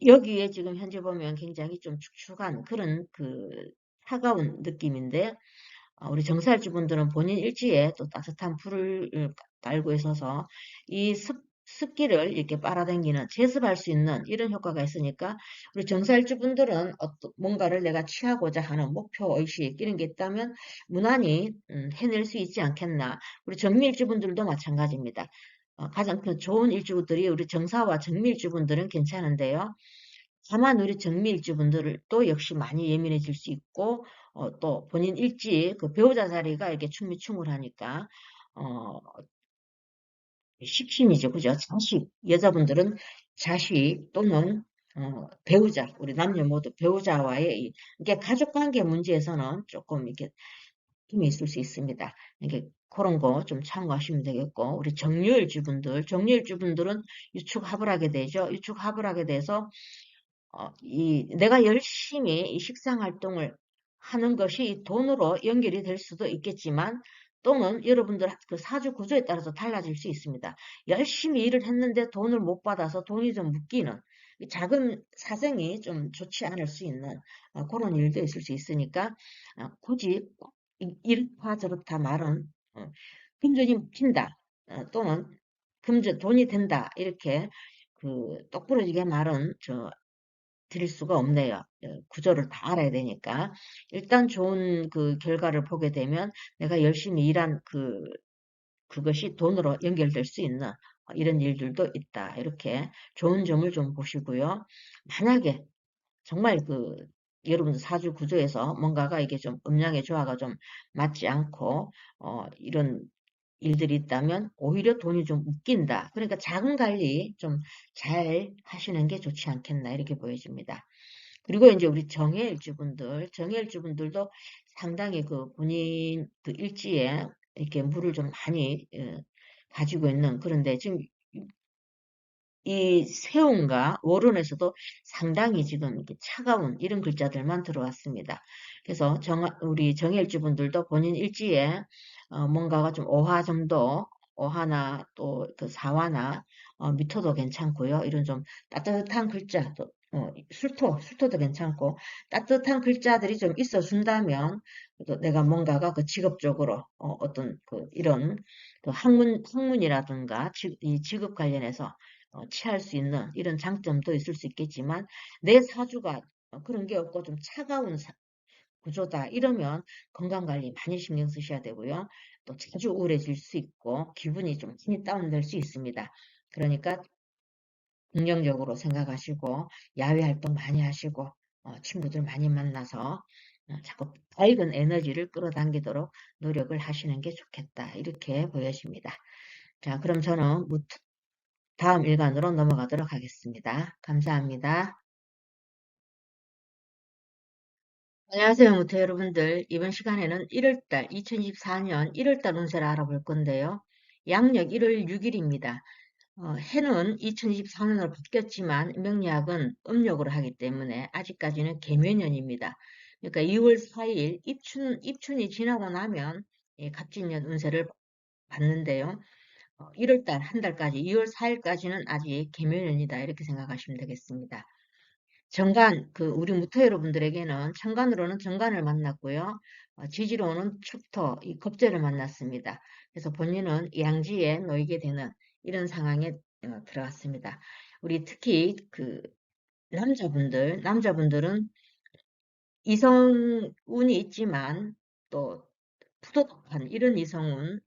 여기에 지금 현재 보면 굉장히 좀 축축한 그런 그 차가운 느낌인데 우리 정사일주분들은 본인 일지에 또 따뜻한 불을 깔고 있어서 이 습기를 이렇게 빨아당기는, 제습할 수 있는 이런 효과가 있으니까 우리 정사일주분들은 뭔가를 내가 취하고자 하는 목표 의식 이런 게 있다면 무난히 해낼 수 있지 않겠나. 우리 정미일주분들도 마찬가지입니다. 가장 좋은 일주들이 우리 정사와 정미일주분들은 괜찮은데요. 다만 우리 정미일주분들을 또 역시 많이 예민해질 수 있고 또 본인 일지 그 배우자 자리가 이렇게 충미충울하니까 어, 식신이죠, 그죠? 자식 여자분들은 자식 또는 배우자 우리 남녀 모두 배우자와의 이게 가족관계 문제에서는 조금 이렇게 힘이 있을 수 있습니다. 이게 그런 거 좀 참고하시면 되겠고 우리 정유일주분들은 유축합을 하게 되죠. 유축합을 하게 돼서 내가 열심히 이 식상 활동을 하는 것이 돈으로 연결이 될 수도 있겠지만, 또는 여러분들 그 사주 구조에 따라서 달라질 수 있습니다. 열심히 일을 했는데 돈을 못 받아서 돈이 좀 묶이는, 작은 사정이 좀 좋지 않을 수 있는 그런 일도 있을 수 있으니까, 굳이 이렇다 저렇다 말은 금전이 묶인다, 또는 돈이 된다, 이렇게 똑 부러지게 말은 드릴 수가 없네요. 구조를 다 알아야 되니까. 일단 좋은 그 결과를 보게 되면 내가 열심히 일한 그것이 돈으로 연결될 수 있는 이런 일들도 있다. 이렇게 좋은 점을 좀 보시고요. 만약에 정말 여러분들 사주 구조에서 뭔가가 이게 좀 음양의 조화가 좀 맞지 않고 이런 일들이 있다면 오히려 돈이 좀 웃긴다. 그러니까 자금 관리 좀 잘 하시는 게 좋지 않겠나 이렇게 보여집니다. 그리고 이제 우리 정해일주분들도 상당히 그 본인 그 일지에 이렇게 물을 좀 많이 가지고 있는 그런데 지금 이 세운과 월운에서도 상당히 지금 이렇게 차가운 이런 글자들만 들어왔습니다. 그래서 우리 정일주분들도 본인 일지에 뭔가가 좀 오화 정도, 오화나 또 그 사화나 미토도 괜찮고요. 이런 좀 따뜻한 글자, 또 술토도 괜찮고 따뜻한 글자들이 좀 있어준다면 또 내가 뭔가가 그 직업적으로 어떤 이런 학문이라든가 이 직업 관련해서 취할 수 있는 이런 장점도 있을 수 있겠지만 내 사주가 그런 게 없고 좀 차가운 구조다 이러면 건강관리 많이 신경 쓰셔야 되고요. 또 자주 우울해질 수 있고 기분이 좀 많이 다운될 수 있습니다. 그러니까 긍정적으로 생각하시고 야외 활동 많이 하시고 친구들 많이 만나서 자꾸 밝은 에너지를 끌어당기도록 노력을 하시는 게 좋겠다. 이렇게 보여집니다. 자, 그럼 저는 다음 일간으로 넘어가도록 하겠습니다. 감사합니다. 안녕하세요, 무태 여러분들. 이번 시간에는 1월달, 2024년 1월달 운세를 알아볼 건데요. 양력 1월 6일입니다. 해는 2024년으로 바뀌었지만 명리학은 음력으로 하기 때문에 아직까지는 개묘년입니다. 그러니까 2월 4일 입춘이 지나고 나면 갑진년 운세를 받는데요. 1월달 한 달까지 2월 4일까지는 아직 개묘년이다 이렇게 생각하시면 되겠습니다. 정간, 우리 무토 여러분들에게는 천간으로는 정간을 만났고요. 지지로는 축토, 이 겁재를 만났습니다. 그래서 본인은 양지에 놓이게 되는 이런 상황에 들어갔습니다. 우리 특히 남자분들은 이성운이 있지만 또 푸도덕한 이런 이성운,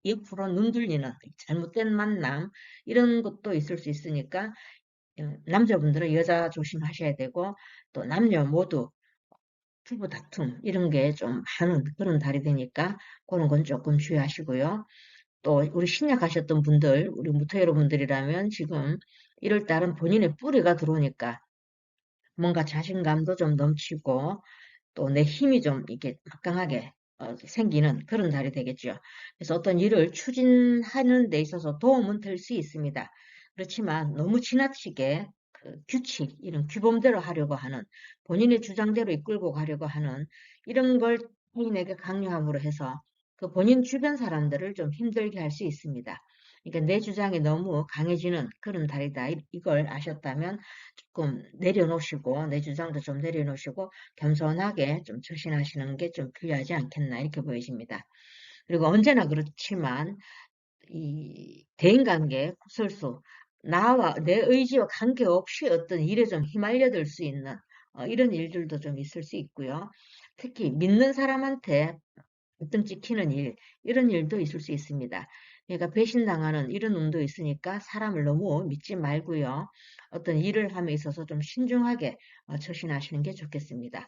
옆으로 눈 돌리는 잘못된 만남, 이런 것도 있을 수 있으니까 남자분들은 여자 조심하셔야 되고, 또 남녀 모두 피부 다툼 이런 게 좀 많은 그런 달이 되니까 그런 건 조금 주의하시고요. 또 우리 신약 하셨던 분들, 우리 무토 여러분들이라면 지금 1월 달은 본인의 뿌리가 들어오니까 뭔가 자신감도 좀 넘치고 또 내 힘이 좀 이렇게 막강하게 생기는 그런 달이 되겠죠. 그래서 어떤 일을 추진하는 데 있어서 도움은 될 수 있습니다. 그렇지만 너무 지나치게 그 규칙, 이런 규범대로 하려고 하는, 본인의 주장대로 이끌고 가려고 하는 이런 걸 타인에게 강요함으로 해서 그 본인 주변 사람들을 좀 힘들게 할 수 있습니다. 그러니까 내 주장이 너무 강해지는 그런 달이다. 이걸 아셨다면 조금 내려놓으시고, 내 주장도 좀 내려놓으시고, 겸손하게 좀 처신하시는 게 좀 필요하지 않겠나, 이렇게 보여집니다. 그리고 언제나 그렇지만, 이 대인관계 구설수, 나와 내 의지와 관계없이 어떤 일에 좀 휘말려들 수 있는 이런 일들도 좀 있을 수 있고요. 특히 믿는 사람한테 어떤 찍히는 일, 이런 일도 있을 수 있습니다. 그러니까 배신당하는 이런 운도 있으니까 사람을 너무 믿지 말고요. 어떤 일을 함에 있어서 좀 신중하게 처신하시는 게 좋겠습니다.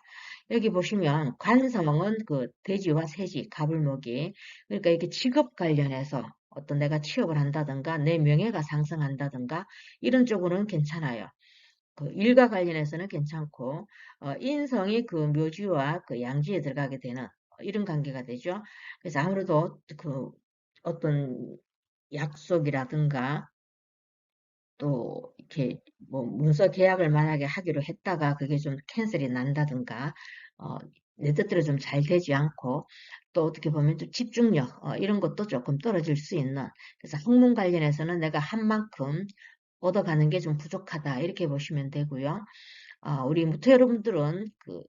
여기 보시면 관성은 그 돼지와 새지, 가불목이, 그러니까 이게 직업 관련해서 어떤 내가 취업을 한다든가 내 명예가 상승한다든가 이런 쪽으로는 괜찮아요. 그 일과 관련해서는 괜찮고, 인성이 그 묘지와 그 양지에 들어가게 되는 이런 관계가 되죠. 그래서 아무래도 그 어떤 약속이라든가 또 이렇게 뭐 문서 계약을 만약에 하기로 했다가 그게 좀 캔슬이 난다든가, 어, 내 뜻대로 좀 잘 되지 않고, 또 어떻게 보면 또 집중력, 이런 것도 조금 떨어질 수 있는, 그래서 학문 관련해서는 내가 한 만큼 얻어가는 게 좀 부족하다, 이렇게 보시면 되고요. 우리 무토 여러분들은 그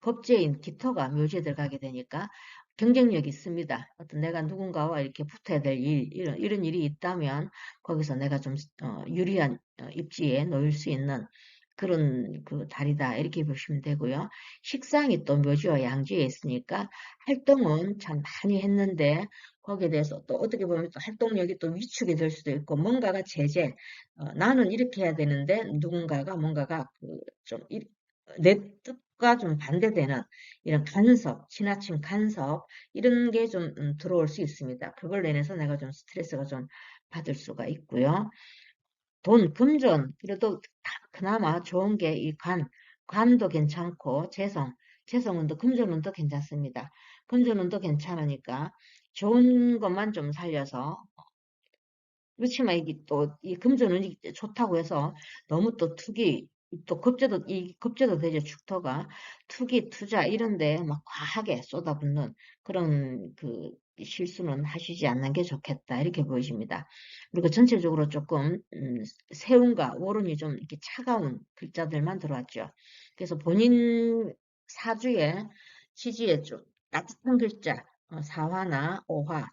겁재인 기토가 묘지에 들어가게 되니까 경쟁력이 있습니다. 어떤 내가 누군가와 이렇게 붙어야 될 일, 이런 일이 있다면 거기서 내가 좀 유리한 입지에 놓일 수 있는 그런 그 달이다. 이렇게 보시면 되고요. 식상이 또 묘지와 양지에 있으니까 활동은 참 많이 했는데 거기에 대해서 또 어떻게 보면 또 활동력이 또 위축이 될 수도 있고, 뭔가가 제재, 나는 이렇게 해야 되는데 누군가가 뭔가가 내 뜻과 좀 반대되는 이런 간섭, 지나친 간섭, 이런 게 좀 들어올 수 있습니다. 그걸로 인해서 내가 좀 스트레스가 좀 받을 수가 있고요. 돈, 금전, 그래도 그나마 좋은 게 이 관도 괜찮고, 재성운도, 금전운도 괜찮습니다. 금전운도 괜찮으니까 좋은 것만 좀 살려서, 그렇지만 이게 또, 이 금전운이 좋다고 해서 너무 또 투기, 또 급제도 되죠, 축토가. 투기, 투자, 이런데 막 과하게 쏟아붓는 그런 그 실수는 하시지 않는 게 좋겠다, 이렇게 보여집니다. 그리고 전체적으로 조금, 세운과 오른이 좀 이렇게 차가운 글자들만 들어왔죠. 그래서 본인 사주에, 지지에 좀 따뜻한 글자, 사화나 오화,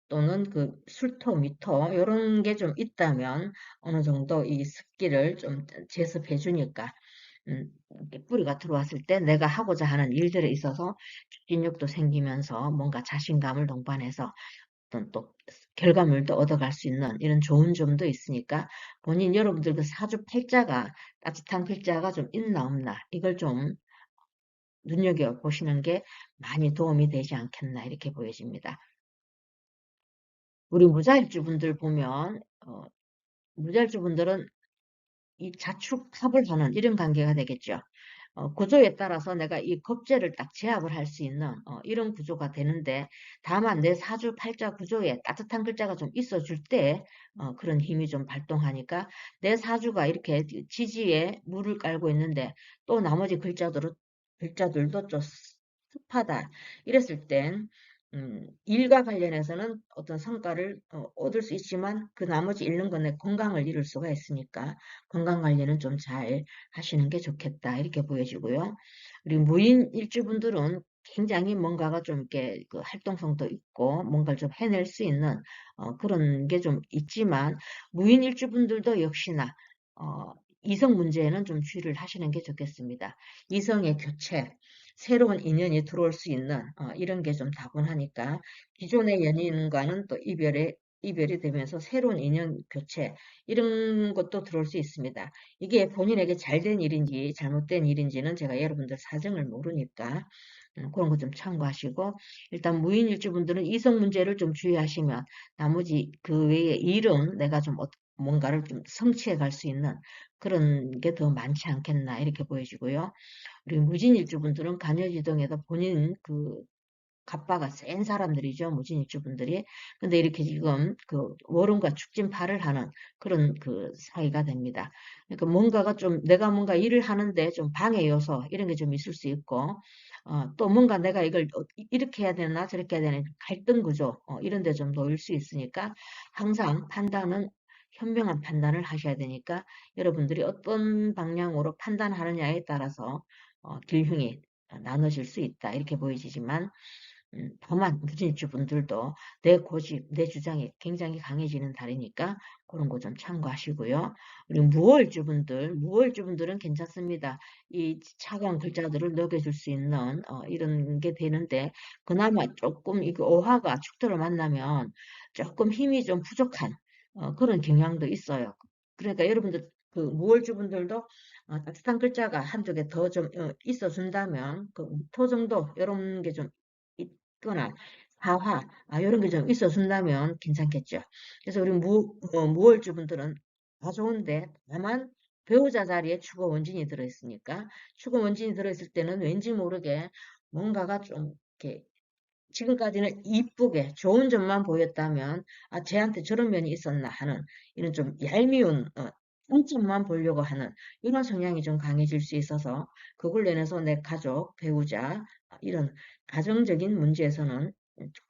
또는 그 술토, 미토 이런 게 좀 있다면 어느 정도 이 습기를 좀 제습해 주니까 이렇게 뿌리가 들어왔을 때 내가 하고자 하는 일들에 있어서 추진력도 생기면서 뭔가 자신감을 동반해서 어떤 또 결과물도 얻어갈 수 있는 이런 좋은 점도 있으니까, 본인 여러분들 그 사주 팔자가 따뜻한 글자가 좀 있나 없나, 이걸 좀 눈여겨보시는 게 많이 도움이 되지 않겠나, 이렇게 보여집니다. 우리 무자일주분들 보면, 무자일주분들은 이 자축합을 하는 이런 관계가 되겠죠. 구조에 따라서 내가 이 겁재를 딱 제압을 할 수 있는 이런 구조가 되는데, 다만 내 사주 팔자 구조에 따뜻한 글자가 좀 있어줄 때 그런 힘이 좀 발동하니까, 내 사주가 이렇게 지지에 물을 깔고 있는데 또 나머지 글자들도 좀 습하다, 이랬을 땐 일과 관련해서는 어떤 성과를 얻을 수 있지만 그 나머지 잃는 건 내 건강을 잃을 수가 있으니까 건강 관리는 좀 잘 하시는 게 좋겠다, 이렇게 보여지고요. 그리고 무인 일주분들은 굉장히 뭔가가 좀 이렇게 그 활동성도 있고 뭔가를 좀 해낼 수 있는 그런 게 좀 있지만, 무인 일주분들도 역시나 이성 문제에는 좀 주의를 하시는 게 좋겠습니다. 이성의 교체, 새로운 인연이 들어올 수 있는 이런 게 좀 다분하니까 기존의 연인과는 또 이별의 이별이 되면서 새로운 인연 교체 이런 것도 들어올 수 있습니다. 이게 본인에게 잘된 일인지 잘못된 일인지는 제가 여러분들 사정을 모르니까 그런 거 좀 참고하시고 일단 무인일주분들은 이성 문제를 좀 주의하시면 나머지 그 외에 일은 내가 좀 뭔가를 좀 성취해 갈 수 있는 그런 게 더 많지 않겠나 이렇게 보여지고요. 그리고 무진일주분들은 간여지동에도 본인 그 갑바가 센 사람들이죠. 무진일주분들이. 근데 이렇게 지금 그 월음과 축진파를 하는 그런 그 사이가 됩니다. 그러니까 뭔가가 좀 내가 뭔가 일을 하는데 좀 방해 요소 이런 게 좀 있을 수 있고 또 뭔가 내가 이걸 이렇게 해야 되나 저렇게 해야 되나 갈등 구조 이런 데 좀 놓일 수 있으니까 항상 판단은 현명한 판단을 하셔야 되니까 여러분들이 어떤 방향으로 판단하느냐에 따라서 길흉이 나눠질 수 있다 이렇게 보여지지만 다만 무진일주분들도 내 고집, 내 주장이 굉장히 강해지는 달이니까 그런 거 좀 참고하시고요. 그리고 무월주분들은 괜찮습니다. 이 차가운 글자들을 녹여줄 수 있는 이런 게 되는데 그나마 조금 이거 오화가 축토를 만나면 조금 힘이 좀 부족한 그런 경향도 있어요. 그러니까 여러분들 그 무월주분들도 따뜻한 글자가 한두 개 더 좀 있어준다면 그 토 정도 이런 게좀 있거나 사화 이런 게 좀 있어준다면 괜찮겠죠. 그래서 우리 무월주 분들은 다 좋은데 다만 배우자 자리에 축어 원진이 들어있으니까 축어 원진이 들어있을 때는 왠지 모르게 뭔가가 좀 이렇게 지금까지는 이쁘게 좋은 점만 보였다면 쟤한테 저런 면이 있었나 하는 이런 좀 얄미운 단점만 보려고 하는 이런 성향이 좀 강해질 수 있어서 그걸로 인해서 내 가족, 배우자 이런 가정적인 문제에서는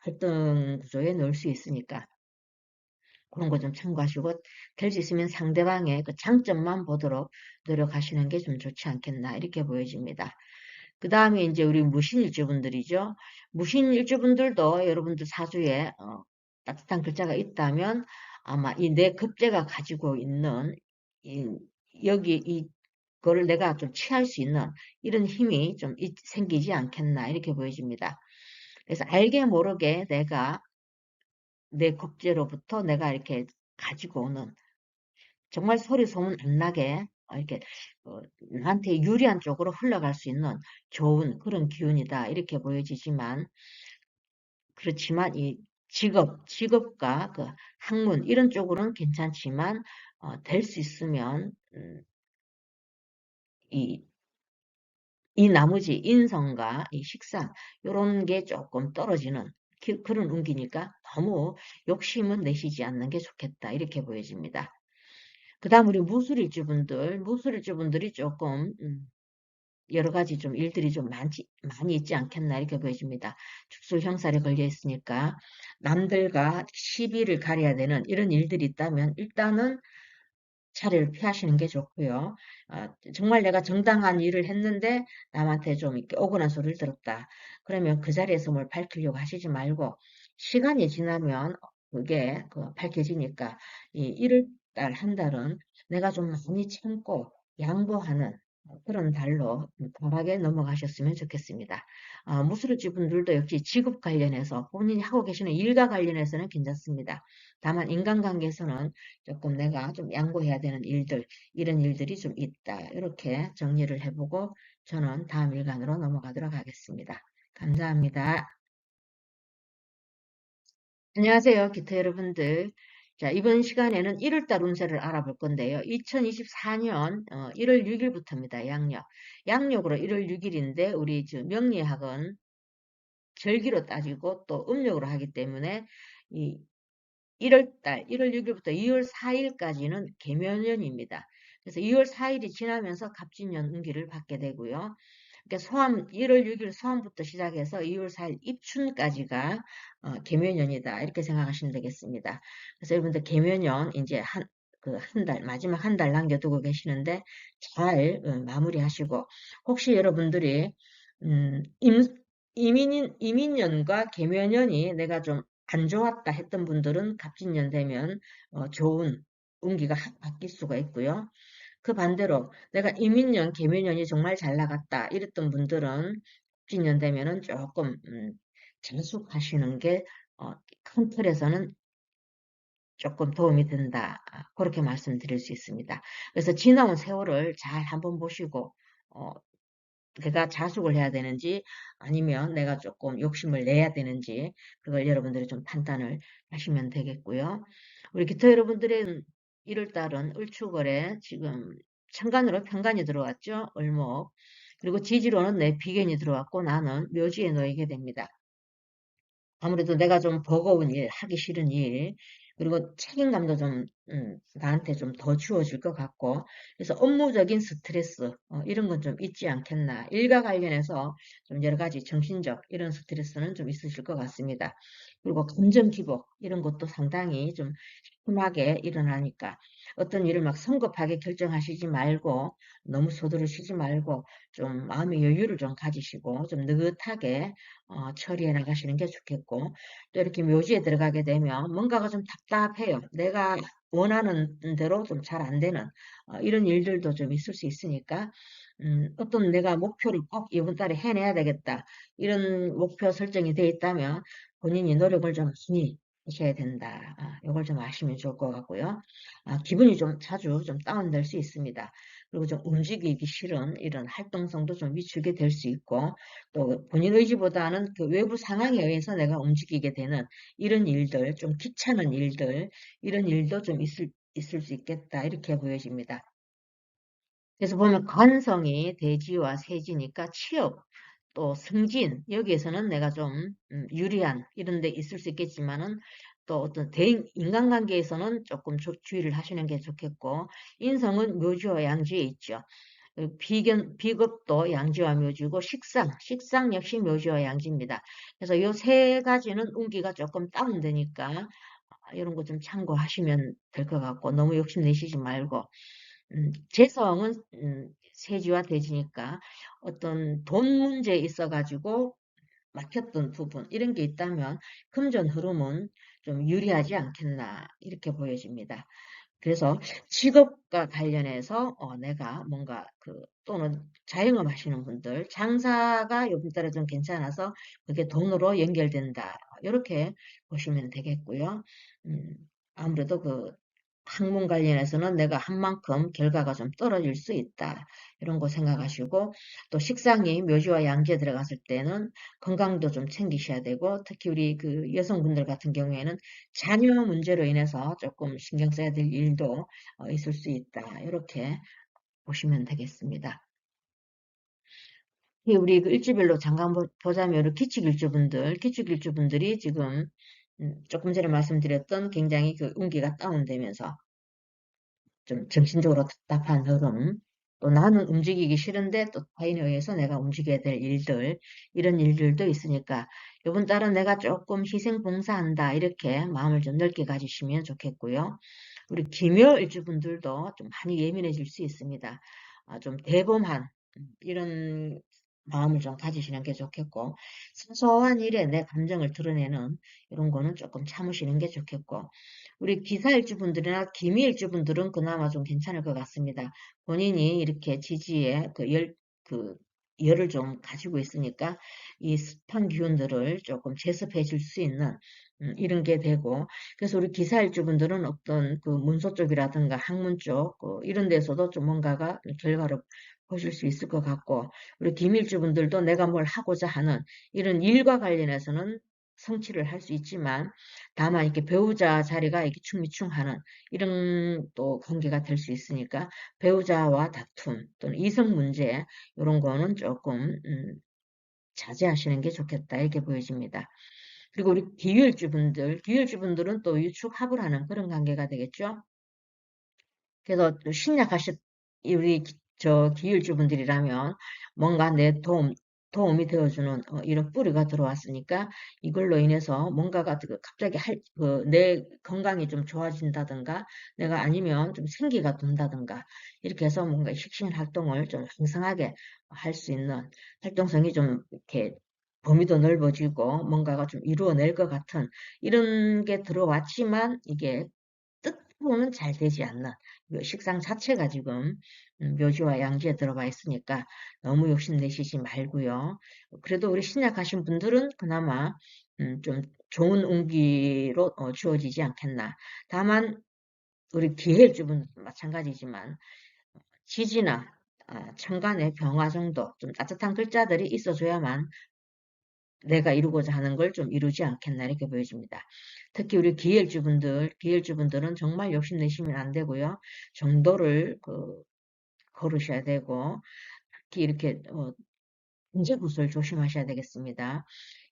갈등 구조에 넣을 수 있으니까 그런 거 좀 참고하시고 될 수 있으면 상대방의 그 장점만 보도록 노력하시는 게 좀 좋지 않겠나 이렇게 보여집니다. 그 다음에 이제 우리 무신일주분들이죠. 무신일주분들도 여러분들 사주에 따뜻한 글자가 있다면 아마 이 내 급제가 가지고 있는 이, 여기 이거를 내가 좀 취할 수 있는 이런 힘이 좀 생기지 않겠나 이렇게 보여집니다. 그래서 알게 모르게 내가 내 급제로부터 내가 이렇게 가지고 오는 정말 소리 소문 안 나게 이렇게 나한테 유리한 쪽으로 흘러갈 수 있는 좋은 그런 기운이다 이렇게 보여지지만 그렇지만 이 직업과 그 학문 이런 쪽으로는 괜찮지만 될 수 있으면 이, 이 나머지 인성과 이 식상 이런 게 조금 떨어지는 그런 운기니까 너무 욕심은 내시지 않는 게 좋겠다 이렇게 보여집니다. 그 다음 우리 무술일주분들이 조금 여러 가지 좀 일들이 좀 많이 있지 않겠나 이렇게 보여집니다. 축술 형살에 걸려 있으니까 남들과 시비를 가려야 되는 이런 일들이 있다면 일단은 차례를 피하시는 게 좋고요. 정말 내가 정당한 일을 했는데 남한테 좀 이렇게 억울한 소리를 들었다. 그러면 그 자리에서 뭘 밝히려고 하시지 말고 시간이 지나면 그게 밝혀지니까 이 1월 달, 한 달은 내가 좀 많이 참고 양보하는 그런 달로 편하게 넘어가셨으면 좋겠습니다. 무술지 분들도 역시 직업 관련해서 본인이 하고 계시는 일과 관련해서는 괜찮습니다. 다만 인간관계에서는 조금 내가 좀 양보해야 되는 일들, 이런 일들이 좀 있다. 이렇게 정리를 해보고 저는 다음 일간으로 넘어가도록 하겠습니다. 감사합니다. 안녕하세요, 기타 여러분들. 자, 이번 시간에는 1월달 운세를 알아볼 건데요. 2024년 1월 6일부터입니다. 양력. 양력으로 1월 6일인데 우리 명리학은 절기로 따지고 또 음력으로 하기 때문에 이 1월달, 1월 6일부터 2월 4일까지는 계면년입니다. 그래서 2월 4일이 지나면서 갑진년 운기를 받게 되고요. 그러니까 1월 6일 소함부터 시작해서 2월 4일 입춘까지가 계면년이다. 이렇게 생각하시면 되겠습니다. 그래서 여러분들 계면년 이제 한 달, 마지막 한 달 남겨두고 계시는데 잘 마무리하시고 혹시 여러분들이 음, 임, 이민년과 계면년이 내가 좀 안 좋았다 했던 분들은 갑진년 되면 좋은 운기가 확 바뀔 수가 있고요. 그 반대로 내가 이민년, 계민년이 정말 잘 나갔다 이랬던 분들은 갑진년 되면은 조금 자숙하시는 게 큰 틀에서는 조금 도움이 된다. 그렇게 말씀드릴 수 있습니다. 그래서 지나온 세월을 잘 한번 보시고, 어, 내가 자숙을 해야 되는지 아니면 내가 조금 욕심을 내야 되는지 그걸 여러분들이 좀 판단을 하시면 되겠고요. 우리 기타 여러분들의 1월 달은 을축월에 지금 천간으로 편간이 들어왔죠. 을목. 그리고 지지로는 내 비견이 들어왔고 나는 묘지에 놓이게 됩니다. 아무래도 내가 좀 버거운 일, 하기 싫은 일, 그리고 책임감도 좀, 나한테 좀 더 주어질 것 같고, 그래서 업무적인 스트레스, 이런 건 좀 있지 않겠나. 일과 관련해서 좀 여러 가지 정신적 이런 스트레스는 좀 있으실 것 같습니다. 그리고 감정 기복, 이런 것도 상당히 좀 심하게 일어나니까 어떤 일을 막 성급하게 결정하시지 말고, 너무 서두르시지 말고, 좀 마음의 여유를 좀 가지시고, 좀 느긋하게 처리해 나가시는 게 좋겠고, 또 이렇게 묘지에 들어가게 되면 뭔가가 좀 답답해요. 내가 원하는 대로 좀 잘 안 되는 이런 일들도 좀 있을 수 있으니까, 어떤 내가 목표를 꼭 이번 달에 해내야 되겠다. 이런 목표 설정이 돼 있다면 본인이 노력을 좀 많이 하셔야 된다. 이걸 좀 아시면 좋을 것 같고요. 기분이 좀 자주 좀 다운될 수 있습니다. 그리고 좀 움직이기 싫은 이런 활동성도 좀 위축이 될 수 있고, 또 본인 의지보다는 그 외부 상황에 의해서 내가 움직이게 되는 이런 일들, 좀 귀찮은 일들, 이런 일도 좀 있을 수 있겠다. 이렇게 보여집니다. 그래서 보면 관성이 대지와 세지니까 취업, 또 승진, 여기에서는 내가 좀 유리한 이런 데 있을 수 있겠지만은 또 어떤 대인, 인간관계에서는 조금 주의를 하시는 게 좋겠고, 인성은 묘지와 양지에 있죠. 비겁도 양지와 묘지고 식상 역시 묘지와 양지입니다. 그래서 이 세 가지는 운기가 조금 다운되니까 이런 거 좀 참고하시면 될 것 같고 너무 욕심내시지 말고 재성은 세지와 대지니까 어떤 돈 문제에 있어가지고 막혔던 부분 이런 게 있다면 금전 흐름은 좀 유리하지 않겠나 이렇게 보여집니다. 그래서 직업과 관련해서 내가 뭔가 또는 자영업 하시는 분들 장사가 요번 달에 좀 괜찮아서 그게 돈으로 연결된다. 이렇게 보시면 되겠고요. 음, 아무래도 학문 관련해서는 내가 한 만큼 결과가 좀 떨어질 수 있다. 이런 거 생각하시고 또 식상이 묘지와 양지에 들어갔을 때는 건강도 좀 챙기셔야 되고 특히 우리 그 여성분들 같은 경우에는 자녀 문제로 인해서 조금 신경 써야 될 일도 있을 수 있다. 이렇게 보시면 되겠습니다. 우리 그 일주별로 잠깐 보자면 우리 기축일주분들이 지금 조금 전에 말씀드렸던 굉장히 그 운기가 다운되면서 좀 정신적으로 답답한 흐름, 또 나는 움직이기 싫은데 또 타인에 의해서 내가 움직여야 될 일들, 이런 일들도 있으니까 이번 달은 내가 조금 희생 봉사한다 이렇게 마음을 좀 넓게 가지시면 좋겠고요. 우리 김요일주분들도 좀 많이 예민해질 수 있습니다. 좀 대범한 이런 마음을 좀 가지시는 게 좋겠고 사소한 일에 내 감정을 드러내는 이런 거는 조금 참으시는 게 좋겠고 우리 기사일주분들이나 기미일주분들은 그나마 좀 괜찮을 것 같습니다. 본인이 이렇게 지지에 그 열을 좀 가지고 있으니까 이 습한 기운들을 조금 제습해 줄 수 있는 이런 게 되고 그래서 우리 기사일주분들은 어떤 그 문서 쪽이라든가 학문 쪽 이런 데서도 좀 뭔가가 결과를 보실 수 있을 것 같고 우리 기밀주분들도 내가 뭘 하고자 하는 이런 일과 관련해서는 성취를 할 수 있지만 다만 이렇게 배우자 자리가 이렇게 충미충하는 이런 또 관계가 될 수 있으니까 배우자와 다툼 또는 이성 문제 이런 거는 조금 자제하시는 게 좋겠다 이렇게 보여집니다. 그리고 우리 기율주분들은 또 유축합을 하는 그런 관계가 되겠죠. 그래서 또 우리 저 기율주분들이라면 뭔가 내 도움이 되어주는 이런 뿌리가 들어왔으니까 이걸로 인해서 뭔가가 갑자기 내 건강이 좀 좋아진다든가 내가 아니면 좀 생기가 돈다든가 이렇게 해서 뭔가 혁신 활동을 좀 왕성하게 할 수 있는 활동성이 좀 이렇게 범위도 넓어지고 뭔가가 좀 이루어낼 것 같은 이런 게 들어왔지만 이게 뜻으로는 잘 되지 않는 식상 자체가 지금 묘지와 양지에 들어가 있으니까 너무 욕심내시지 말고요. 그래도 우리 신약하신 분들은 그나마 좀 좋은 운기로 주어지지 않겠나. 다만 우리 기해주분 마찬가지지만 지지나 천간의 병화 정도 좀 따뜻한 글자들이 있어줘야만 내가 이루고자 하는 걸 좀 이루지 않겠나 이렇게 보여집니다. 특히 우리 기혈주분들은 정말 욕심내시면 안 되고요. 정도를 걸으셔야 되고 특히 이렇게 문제구슬 조심하셔야 되겠습니다.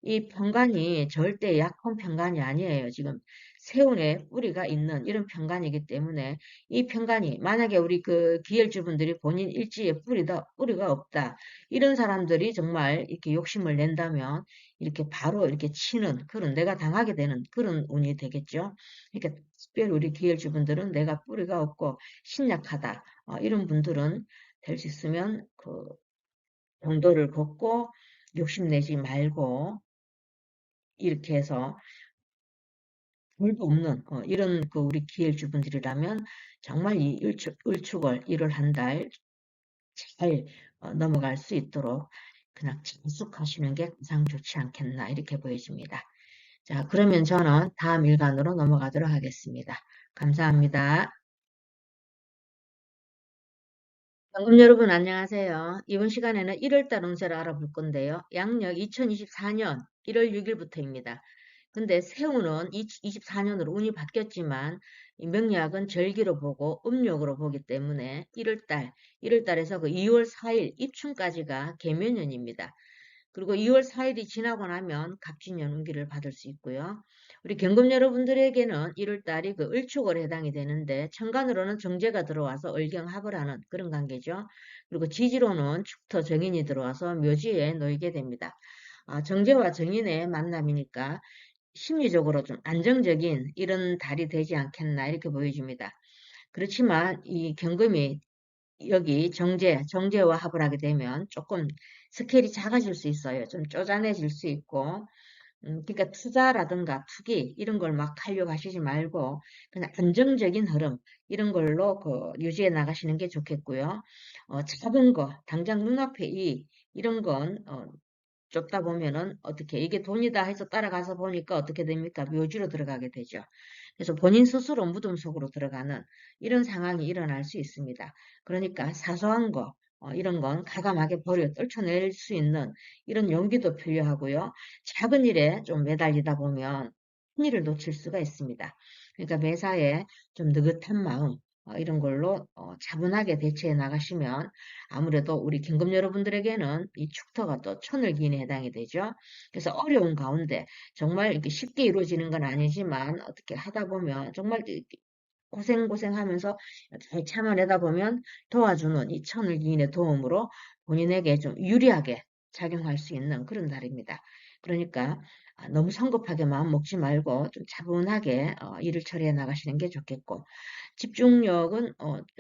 이 편간이 절대 약혼 편간이 아니에요. 지금 세운에 뿌리가 있는 이런 편간이기 때문에 이 편간이 만약에 우리 그 기혈주분들이 본인 일지에 뿌리가 없다. 이런 사람들이 정말 이렇게 욕심을 낸다면 이렇게 바로 이렇게 치는 그런 내가 당하게 되는 그런 운이 되겠죠. 그러니까 특별히 우리 기혈주분들은 내가 뿌리가 없고 신약하다. 이런 분들은 될 수 있으면 정도를 걷고 욕심내지 말고 이렇게 해서 별도 없는 이런 우리 기일주분들이라면 정말 이 을축을 1월 한 달 잘 넘어갈 수 있도록 그냥 참숙하시는 게 가장 좋지 않겠나 이렇게 보여집니다. 자, 그러면 저는 다음 일간으로 넘어가도록 하겠습니다. 감사합니다. 연금 여러분 안녕하세요. 이번 시간에는 1월달 운세를 알아볼 건데요. 양력 2024년 1월 6일부터입니다. 근데 새우는 24년으로 운이 바뀌었지만 이 명리학은 절기로 보고 음력으로 보기 때문에 1월달에서 그 2월 4일 입춘까지가 계면년입니다. 그리고 2월 4일이 지나고 나면 갑진년 운기를 받을 수 있고요. 우리 경금 여러분들에게는 1월 달이 그 을축월에 해당이 되는데 천간으로는 정제가 들어와서 을경합을 하는 그런 관계죠. 그리고 지지로는 축토 정인이 들어와서 묘지에 놓이게 됩니다. 정제와 정인의 만남이니까 심리적으로 좀 안정적인 이런 달이 되지 않겠나 이렇게 보여집니다. 그렇지만 이 경금이 여기 정제와 합을 하게 되면 조금 스케일이 작아질 수 있어요. 좀 쪼잔해질 수 있고, 그러니까 투자라든가 투기 이런 걸 막 하려고 하시지 말고 그냥 안정적인 흐름 이런 걸로 유지해 나가시는 게 좋겠고요. 작은 거, 당장 눈앞에 이런 건 쫓다 보면은 어떻게 이게 돈이다 해서 따라가서 보니까 어떻게 됩니까? 묘지로 들어가게 되죠. 그래서 본인 스스로 무덤 속으로 들어가는 이런 상황이 일어날 수 있습니다. 그러니까 사소한 거 이런 건 가감하게 버려 떨쳐낼 수 있는 이런 용기도 필요하고요. 작은 일에 좀 매달리다 보면 큰 일을 놓칠 수가 있습니다. 그러니까 매사에 좀 느긋한 마음 이런 걸로 차분하게 대처해 나가시면 아무래도 우리 긴급 여러분들에게는 이 축토가 또 천을기인에 해당이 되죠. 그래서 어려운 가운데 정말 이렇게 쉽게 이루어지는 건 아니지만 어떻게 하다 보면 정말 고생하면서 잘 참아내다 보면 도와주는 이 천을기인의 도움으로 본인에게 좀 유리하게 작용할 수 있는 그런 달입니다. 그러니까 너무 성급하게 마음 먹지 말고 좀 차분하게 일을 처리해 나가시는 게 좋겠고 집중력은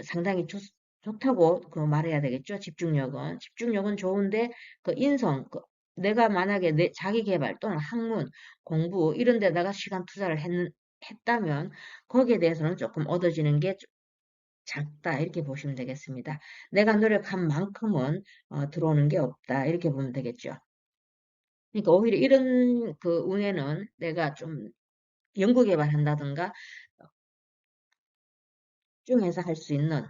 상당히 좋다고 말해야 되겠죠. 집중력은 좋은데 내가 만약에 내 자기 개발 또는 학문, 공부 이런 데다가 시간 투자를 했다면 거기에 대해서는 조금 얻어지는 게 작다 이렇게 보시면 되겠습니다. 내가 노력한 만큼은 들어오는 게 없다 이렇게 보면 되겠죠. 그러니까 오히려 이런 운에는 내가 좀 연구 개발한다든가 집중해서 할 수 있는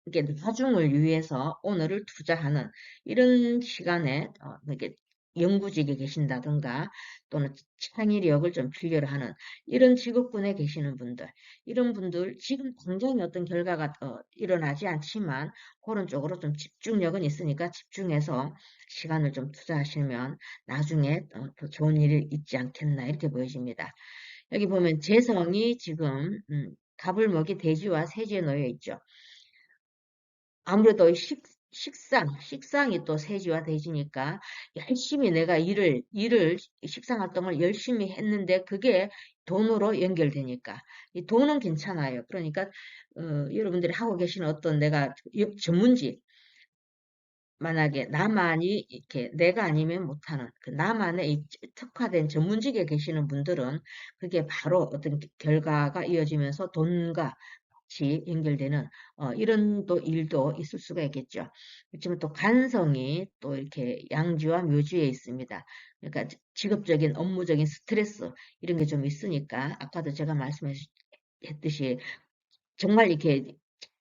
이게 나중을 위해서 오늘을 투자하는 이런 시간에 이렇게 연구직에 계신다든가 또는 창의력을 좀 필요로 하는 이런 직업군에 계시는 분들 이런 분들 지금 당장에 어떤 결과가 일어나지 않지만 그런 쪽으로 좀 집중력은 있으니까 집중해서 시간을 좀 투자하시면 나중에 더 좋은 일이 있지 않겠나 이렇게 보여집니다. 여기 보면 재성이 지금 가불목이 돼지와 세지에 놓여 있죠. 아무래도 식상이 또 세지와 돼지니까 열심히 내가 식상 활동을 열심히 했는데 그게 돈으로 연결되니까 이 돈은 괜찮아요. 그러니까 여러분들이 하고 계시는 어떤 내가 전문직 만약에 나만이 이렇게 내가 아니면 못하는 나만의 특화된 전문직에 계시는 분들은 그게 바로 어떤 결과가 이어지면서 돈과 같이 연결되는 이런 또 일도 있을 수가 있겠죠. 그렇지만 또 간성이 또 이렇게 양지와 묘지에 있습니다. 그러니까 직업적인 업무적인 스트레스 이런 게 좀 있으니까 아까도 제가 말씀했듯이 정말 이렇게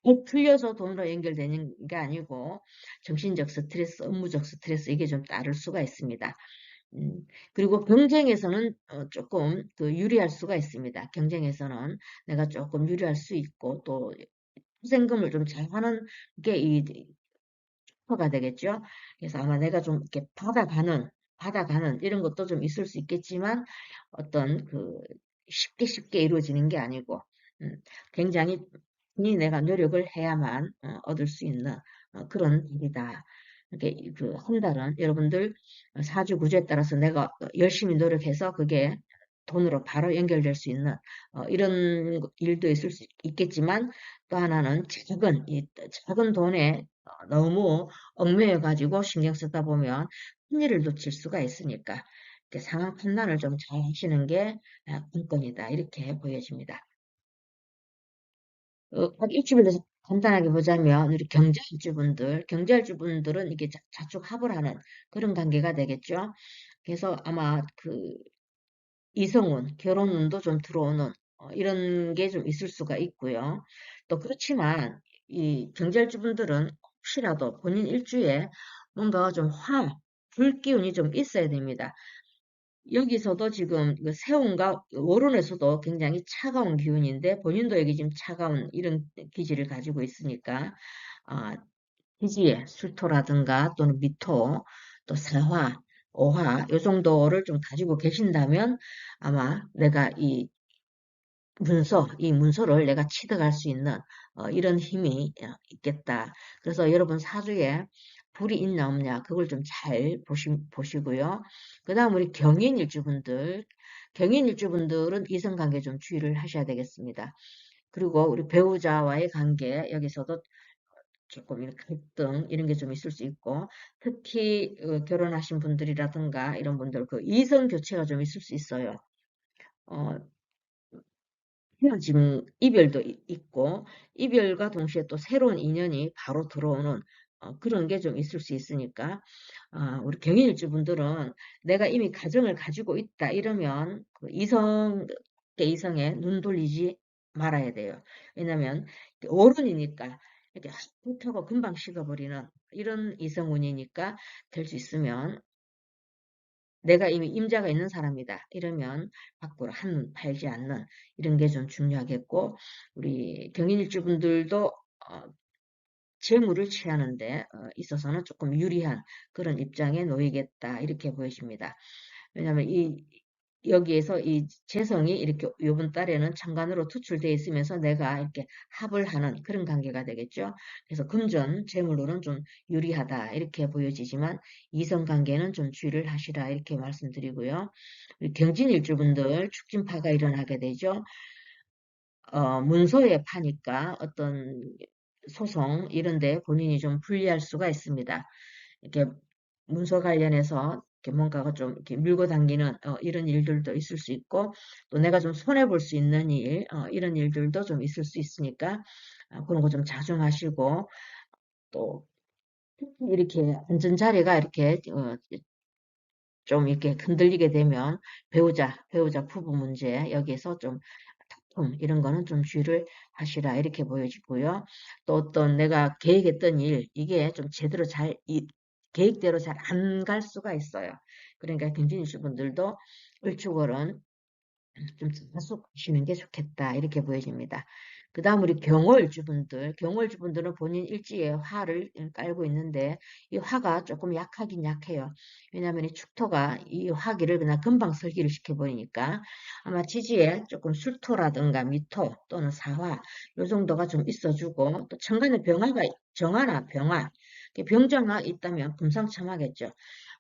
꼭 풀려서 돈으로 연결되는 게 아니고 정신적 스트레스, 업무적 스트레스 이게 좀 따를 수가 있습니다. 그리고 경쟁에서는 조금 그 유리할 수가 있습니다. 경쟁에서는 내가 조금 유리할 수 있고 또 후생금을 좀 잘하는 게 이 가 되겠죠. 그래서 아마 내가 좀 이렇게 받아가는 이런 것도 좀 있을 수 있겠지만 어떤 그 쉽게 쉽게 이루어지는 게 아니고 음, 굉장히 내가 노력을 해야만 얻을 수 있는 그런 일이다. 이렇게 그 한 달은 여러분들 사주 구조에 따라서 내가 열심히 노력해서 그게 돈으로 바로 연결될 수 있는 이런 일도 있을 수 있겠지만 또 하나는 작은 돈에 너무 얽매여 가지고 신경 쓰다 보면 큰일을 놓칠 수가 있으니까 이렇게 상황 판단을 좀 잘 하시는 게 관건이다. 이렇게 보여집니다. 딱 일주일에서 간단하게 보자면 우리 경제일주분들은 이게 자축합을 하는 그런 관계가 되겠죠. 그래서 아마 그 이성운, 결혼운도 좀 들어오는 이런 게 좀 있을 수가 있고요. 또 그렇지만 이 경제일주분들은 혹시라도 본인 일주에 뭔가 좀 불기운이 좀 있어야 됩니다. 여기서도 지금 그 세운과 월운에서도 굉장히 차가운 기운인데 본인도 여기 지금 차가운 이런 기질을 가지고 있으니까 아, 기지에 술토라든가 또는 미토, 또 사화, 오화 요 정도를 좀 가지고 계신다면 아마 내가 이 문서를 내가 취득할 수 있는 이런 힘이 있겠다. 그래서 여러분 사주에 불이 있나 없냐 그걸 좀 잘 보시고요. 그 다음 우리 경인일주분들은 이성관계 좀 주의를 하셔야 되겠습니다. 그리고 우리 배우자와의 관계 여기서도 조금 이런 갈등 이런 게 좀 있을 수 있고 특히 결혼하신 분들이라든가 이런 분들 그 이성 교체가 좀 있을 수 있어요. 어, 헤어짐, 이별도 있고, 이별과 동시에 또 새로운 인연이 바로 들어오는 그런 게 좀 있을 수 있으니까, 우리 경인일주분들은 내가 이미 가정을 가지고 있다 이러면 그 이성에 눈 돌리지 말아야 돼요. 왜냐면 어른이니까 이렇게 확 불타고 금방 식어버리는 이런 이성운이니까 될 수 있으면 내가 이미 임자가 있는 사람이다. 이러면 밖으로 한눈 팔지 않는 이런 게 좀 중요하겠고 우리 경인일주분들도 재물을 취하는 데 있어서는 조금 유리한 그런 입장에 놓이겠다. 이렇게 보여집니다. 왜냐하면 여기에서 이 재성이 이렇게 요번 달에는 천간으로 투출되어 있으면서 내가 이렇게 합을 하는 그런 관계가 되겠죠. 그래서 금전 재물로는 좀 유리하다 이렇게 보여지지만 이성 관계는 좀 주의를 하시라 이렇게 말씀드리고요. 우리 경진일주분들 축진파가 일어나게 되죠. 문서에 파니까 어떤 소송 이런 데 본인이 좀 불리할 수가 있습니다. 이렇게 문서 관련해서 이렇게 뭔가가 좀 이렇게 밀고 당기는 이런 일들도 있을 수 있고 또 내가 좀 손해 볼 수 있는 일 이런 일들도 좀 있을 수 있으니까 그런 거 좀 자중하시고 또 이렇게 앉은 자리가 이렇게 좀 이렇게 흔들리게 되면 배우자 부부 문제 여기에서 좀 다툼 이런 거는 좀 주의를 하시라 이렇게 보여지고요. 또 어떤 내가 계획했던 일 이게 좀 제대로 계획대로 잘 안 갈 수가 있어요. 그러니까 김진희 분들도 일축월은 좀 자숙하시는 게 좋겠다 이렇게 보여집니다. 그 다음 우리 경월주분들은 본인 일지에 화를 깔고 있는데 이 화가 조금 약하긴 약해요. 왜냐하면 이 축토가 이 화기를 그냥 금방 설기를 시켜버리니까 아마 지지에 조금 술토라든가 미토 또는 사화 요 정도가 좀 있어주고 또 천간에 정화나 병화 병정화 있다면 금상첨화겠죠.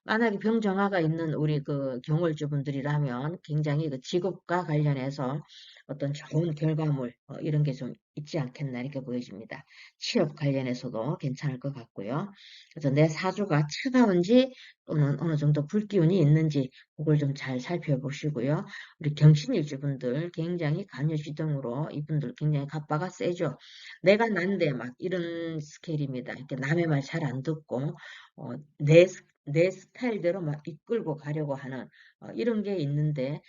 만약에 병정화가 있는 우리 그 경월주분들이라면 굉장히 그 직업과 관련해서 어떤 좋은 결과물 이런 게 좀 있지 않겠나 이렇게 보여집니다. 취업 관련해서도 괜찮을 것 같고요. 그래서 내 사주가 차가운지 또는 어느 정도 불기운이 있는지 그걸 좀 잘 살펴보시고요. 우리 경신일주분들 굉장히 간여지동으로 이분들 굉장히 갑바가 세죠. 내가 난데 막 이런 스케일입니다. 이렇게 남의 말 잘 안 듣고 어, 내, 내 스타일대로 막 이끌고 가려고 하는 이런 게 있는데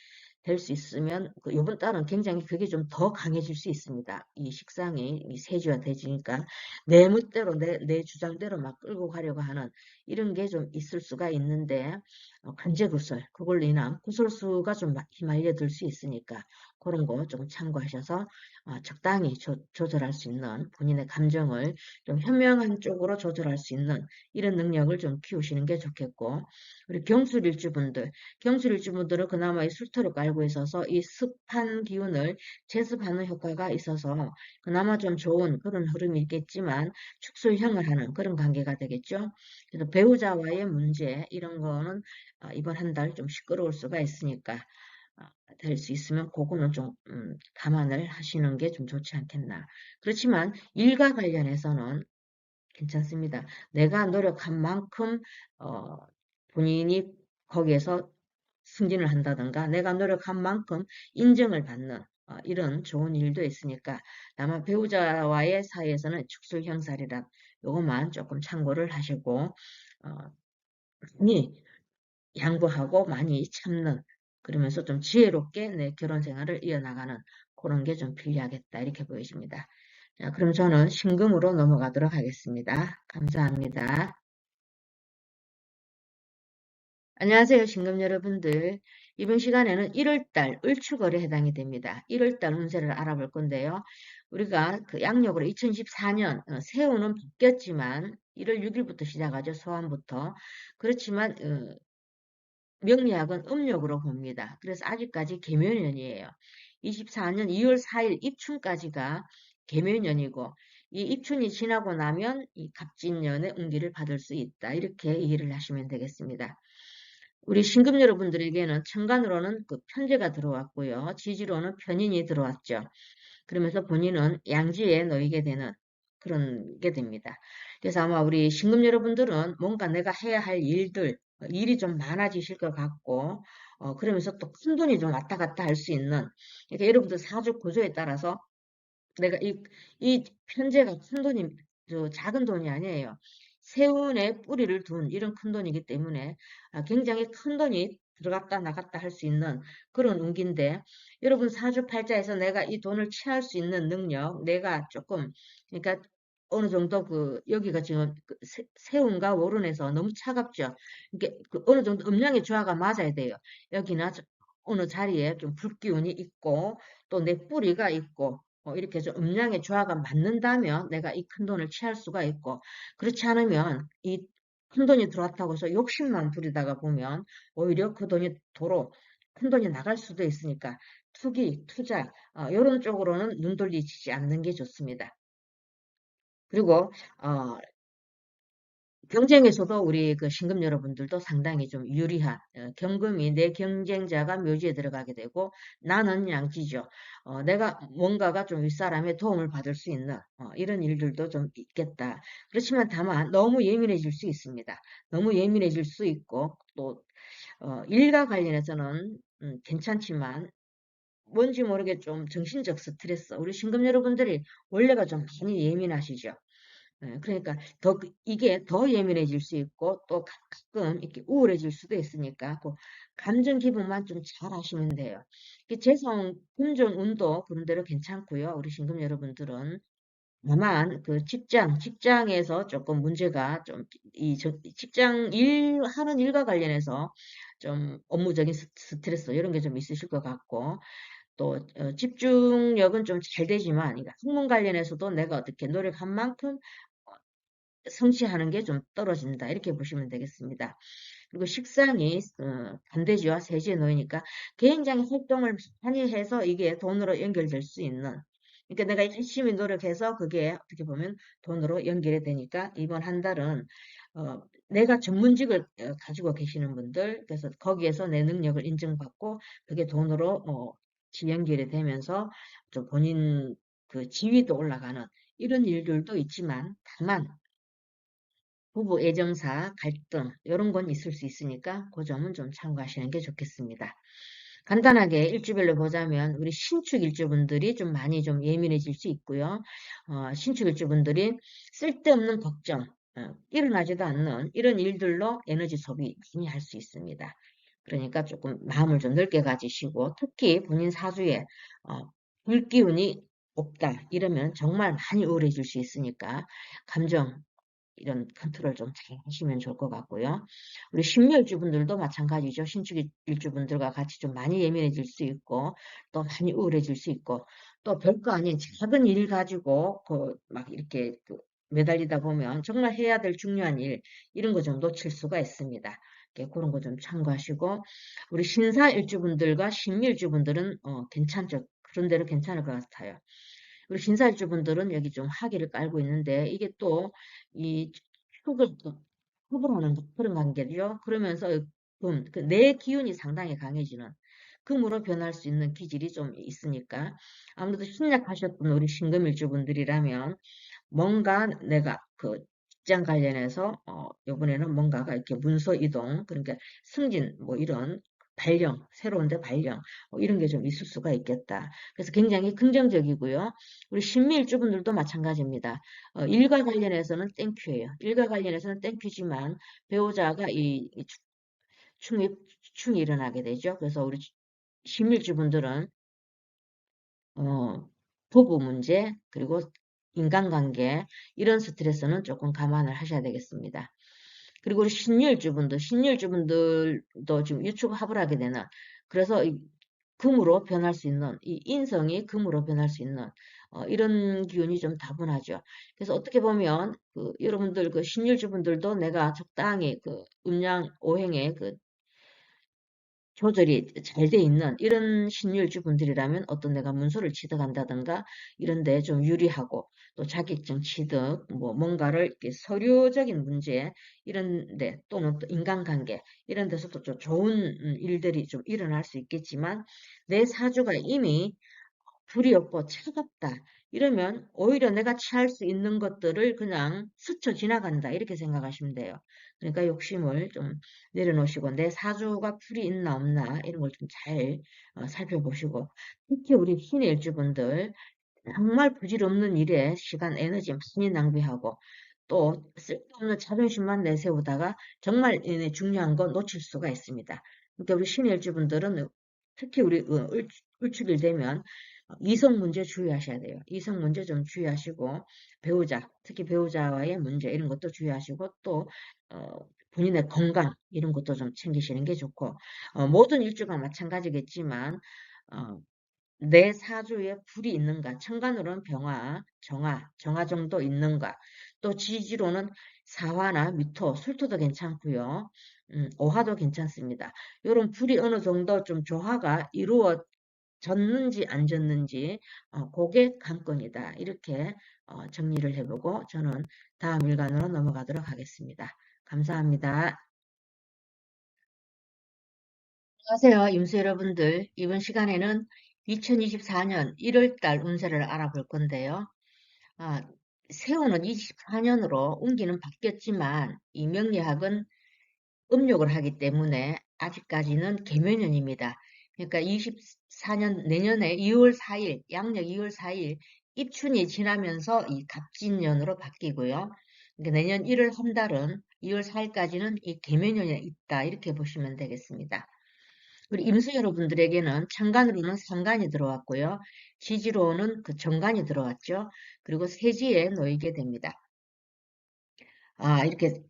될 수 있으면 요번 달은 굉장히 그게 좀 더 강해질 수 있습니다. 이 식상이 이 세주와 대지니까 내 멋대로 내 주장대로 막 끌고 가려고 하는 이런 게 좀 있을 수가 있는데 관제구설 그걸로 인한 구설수가 좀 휘말려 들 수 있으니까 그런 거 좀 참고하셔서 적당히 조절할 수 있는 본인의 감정을 좀 현명한 쪽으로 조절할 수 있는 이런 능력을 좀 키우시는 게 좋겠고 우리 경술일주분들은 그나마 이 술토를 깔고 있어서 이 습한 기운을 제습하는 효과가 있어서 그나마 좀 좋은 그런 흐름이 있겠지만 축술형을 하는 그런 관계가 되겠죠. 그래서 배우자와의 문제 이런 거는 이번 한 달 좀 시끄러울 수가 있으니까 될 수 있으면 그거는 좀 감안을 하시는 게 좀 좋지 않겠나. 그렇지만 일과 관련해서는 괜찮습니다. 내가 노력한 만큼 어, 본인이 거기에서 승진을 한다든가 내가 노력한 만큼 인정을 받는 이런 좋은 일도 있으니까 다만 배우자와의 사이에서는 축술형살이라 요것만 조금 참고를 하시고 많이 양보하고 많이 참는 그러면서 좀 지혜롭게 내 결혼 생활을 이어나가는 그런 게 좀 필요하겠다 이렇게 보여집니다. 자, 그럼 저는 신금으로 넘어가도록 하겠습니다. 감사합니다. 안녕하세요, 신금 여러분들. 이번 시간에는 1월달 을축월에 해당이 됩니다. 1월달 운세를 알아볼 건데요. 우리가 그 양력으로 2024년 새우는 바뀌었지만 1월 6일부터 시작하죠. 소환부터. 그렇지만 명리학은 음력으로 봅니다. 그래서 아직까지 계묘년이에요. 24년 2월 4일 입춘까지가 계묘년이고 이 입춘이 지나고 나면 이 갑진년의 운기를 받을 수 있다. 이렇게 이해를 하시면 되겠습니다. 우리 신금 여러분들에게는 천간으로는 그 편제가 들어왔고요. 지지로는 편인이 들어왔죠. 그러면서 본인은 양지에 놓이게 되는 그런 게 됩니다. 그래서 아마 우리 신금 여러분들은 뭔가 내가 해야 할 일들, 일이 좀 많아지실 것 같고, 그러면서 또 큰 돈이 좀 왔다 갔다 할 수 있는, 그러니까 여러분들 사주 구조에 따라서 내가 이 편제가 큰 돈이, 작은 돈이 아니에요. 세운에 뿌리를 둔 이런 큰 돈이기 때문에 굉장히 큰 돈이 들어갔다 나갔다 할 수 있는 그런 운기인데 여러분 사주팔자에서 내가 이 돈을 취할 수 있는 능력, 내가 조금 그러니까 어느 정도 그 여기가 지금 그 세운과 월운에서 너무 차갑죠. 이게 그 어느 정도 음양의 조화가 맞아야 돼요. 여기나 어느 자리에 좀 불기운이 있고 또 내 뿌리가 있고 이렇게 좀 음양의 조화가 맞는다면 내가 이 큰 돈을 취할 수가 있고 그렇지 않으면 이 큰 돈이 들어왔다고 해서 욕심만 부리다가 보면 오히려 그 돈이 도로 큰 돈이 나갈 수도 있으니까 투기, 투자 이런 쪽으로는 눈 돌리지 않는 게 좋습니다. 그리고 어, 경쟁에서도 우리 그 신금 여러분들도 상당히 좀 유리한 경금이 내 경쟁자가 묘지에 들어가게 되고 나는 양지죠. 내가 뭔가가 좀 윗사람의 도움을 받을 수 있는 이런 일들도 좀 있겠다. 그렇지만 다만 너무 예민해질 수 있습니다. 너무 예민해질 수 있고 또 일과 관련해서는 괜찮지만 뭔지 모르게 좀 정신적 스트레스 우리 신금 여러분들이 원래가 좀 많이 예민하시죠. 그러니까 이게 더 예민해질 수 있고 또 가끔 이렇게 우울해질 수도 있으니까 그 감정 기분만 좀 잘 하시면 돼요. 재성 금전 운도 그런대로 괜찮고요. 우리 신금 여러분들은 다만 그 직장에서 조금 문제가 좀 이 직장 일 하는 일과 관련해서 좀 업무적인 스트레스 이런 게 좀 있으실 것 같고 또 집중력은 좀 잘 되지만 그러니까 학문 관련해서도 내가 어떻게 노력한 만큼 성취하는 게 좀 떨어진다. 이렇게 보시면 되겠습니다. 그리고 식상이 반대지와 세지에 놓이니까 굉장히 활동을 많이 해서 이게 돈으로 연결될 수 있는 그러니까 내가 열심히 노력해서 그게 어떻게 보면 돈으로 연결이 되니까 이번 한 달은 내가 전문직을 가지고 계시는 분들, 그래서 거기에서 내 능력을 인정받고 그게 돈으로 연결이 되면서 좀 본인 그 지위도 올라가는 이런 일들도 있지만, 다만 부부 애정사 갈등 이런 건 있을 수 있으니까 그 점은 좀 참고하시는 게 좋겠습니다. 간단하게 일주별로 보자면 우리 신축 일주분들이 좀 많이 좀 예민해질 수 있고요. 신축 일주분들이 쓸데없는 걱정, 일어나지도 않는 이런 일들로 에너지 소비 많이 할 수 있습니다. 그러니까 조금 마음을 좀 넓게 가지시고, 특히 본인 사주에 불기운이 없다 이러면 정말 많이 우울해질 수 있으니까 감정 이런 컨트롤 좀 잘 하시면 좋을 것 같고요. 우리 신묘일주분들도 마찬가지죠. 신축일주분들과 같이 좀 많이 예민해질 수 있고, 또 많이 우울해질 수 있고, 또 별거 아닌 작은 일 가지고 막 이렇게 매달리다 보면 정말 해야 될 중요한 일, 이런 거 좀 놓칠 수가 있습니다. 그런 거 좀 참고하시고, 우리 신사일주분들과 신묘일주분들은 괜찮죠. 그런 대로 괜찮을 것 같아요. 우리 신사일주분들은 여기 좀 화기를 깔고 있는데, 이게 또 이 축을 또 호불호는 그런 관계죠. 그러면서 내 기운이 상당히 강해지는 금으로 변할 수 있는 기질이 좀 있으니까, 아무래도 신약하셨던 우리 신금일주분들이라면 뭔가 내가 직장 관련해서 이번에는 뭔가가 이렇게 문서 이동, 그러니까 승진 뭐 이런 발령, 새로운 데 발령 이런 게 좀 있을 수가 있겠다. 그래서 굉장히 긍정적이고요. 우리 신미일주분들도 마찬가지입니다. 일과 관련해서는 땡큐예요. 일과 관련해서는 땡큐지만 배우자가 이 충이 충이 일어나게 되죠. 그래서 우리 신밀주분들은 어, 부부 문제, 그리고 인간관계, 이런 스트레스는 조금 감안을 하셔야 되겠습니다. 그리고 우리 신율주분들도 지금 유축합을 되는, 그래서 금으로 변할 수 있는, 이 인성이 금으로 변할 수 있는, 이런 기운이 좀 다분하죠. 그래서 어떻게 보면, 여러분들, 신율주분들도 내가 적당히 음양, 오행의 조절이 잘 돼 있는 이런 신율주 분들이라면 어떤 내가 문서를 취득한다든가 이런 데 좀 유리하고, 또 자격증 취득, 뭐 뭔가를 이렇게 서류적인 문제 이런 데, 또는 또 인간관계 이런 데서도 좀 좋은 일들이 좀 일어날 수 있겠지만, 내 사주가 이미 불이 없고 차갑다 이러면 오히려 내가 취할 수 있는 것들을 그냥 스쳐 지나간다 이렇게 생각하시면 돼요. 그러니까 욕심을 좀 내려놓으시고 내 사주가 풀이 있나 없나 이런 걸 좀 잘 살펴보시고, 특히 우리 신의 일주분들 정말 부질없는 일에 시간, 에너지 많이 낭비하고 또 쓸데없는 자존심만 내세우다가 정말 중요한 거 놓칠 수가 있습니다. 그러니까 우리 신의 일주분들은 특히 우리 을축일 되면 이성 문제 주의하셔야 돼요. 이성 문제 좀 주의하시고, 배우자, 특히 배우자와의 문제 이런 것도 주의하시고, 또 본인의 건강 이런 것도 좀 챙기시는 게 좋고, 모든 일주가 마찬가지겠지만 어, 내 사주에 불이 있는가, 천간으로는 병화, 정화 정도 있는가, 또 지지로는 사화나 미토, 술토도 괜찮고요. 오화도 괜찮습니다. 이런 불이 어느 정도 좀 조화가 이루어졌는지 안 졌는지 그게 관건이다. 이렇게 정리를 해보고 저는 다음 일간으로 넘어가도록 하겠습니다. 감사합니다. 안녕하세요, 임수 여러분들. 이번 시간에는 2024년 1월달 운세를 알아볼 건데요. 아, 세운은 24년으로 운기는 바뀌었지만 이 명리학은 음력을 하기 때문에 아직까지는 계묘년입니다. 그러니까 24년 내년에 2월 4일, 양력 2월 4일 입춘이 지나면서 이 갑진년으로 바뀌고요. 그러니까 내년 1월 한 달은 2월 4일까지는 이 계묘년에 있다 이렇게 보시면 되겠습니다. 우리 임수 여러분들에게는 천간으로는 상간이 들어왔고요. 지지로는 그 정간이 들어왔죠. 그리고 세지에 놓이게 됩니다. 이렇게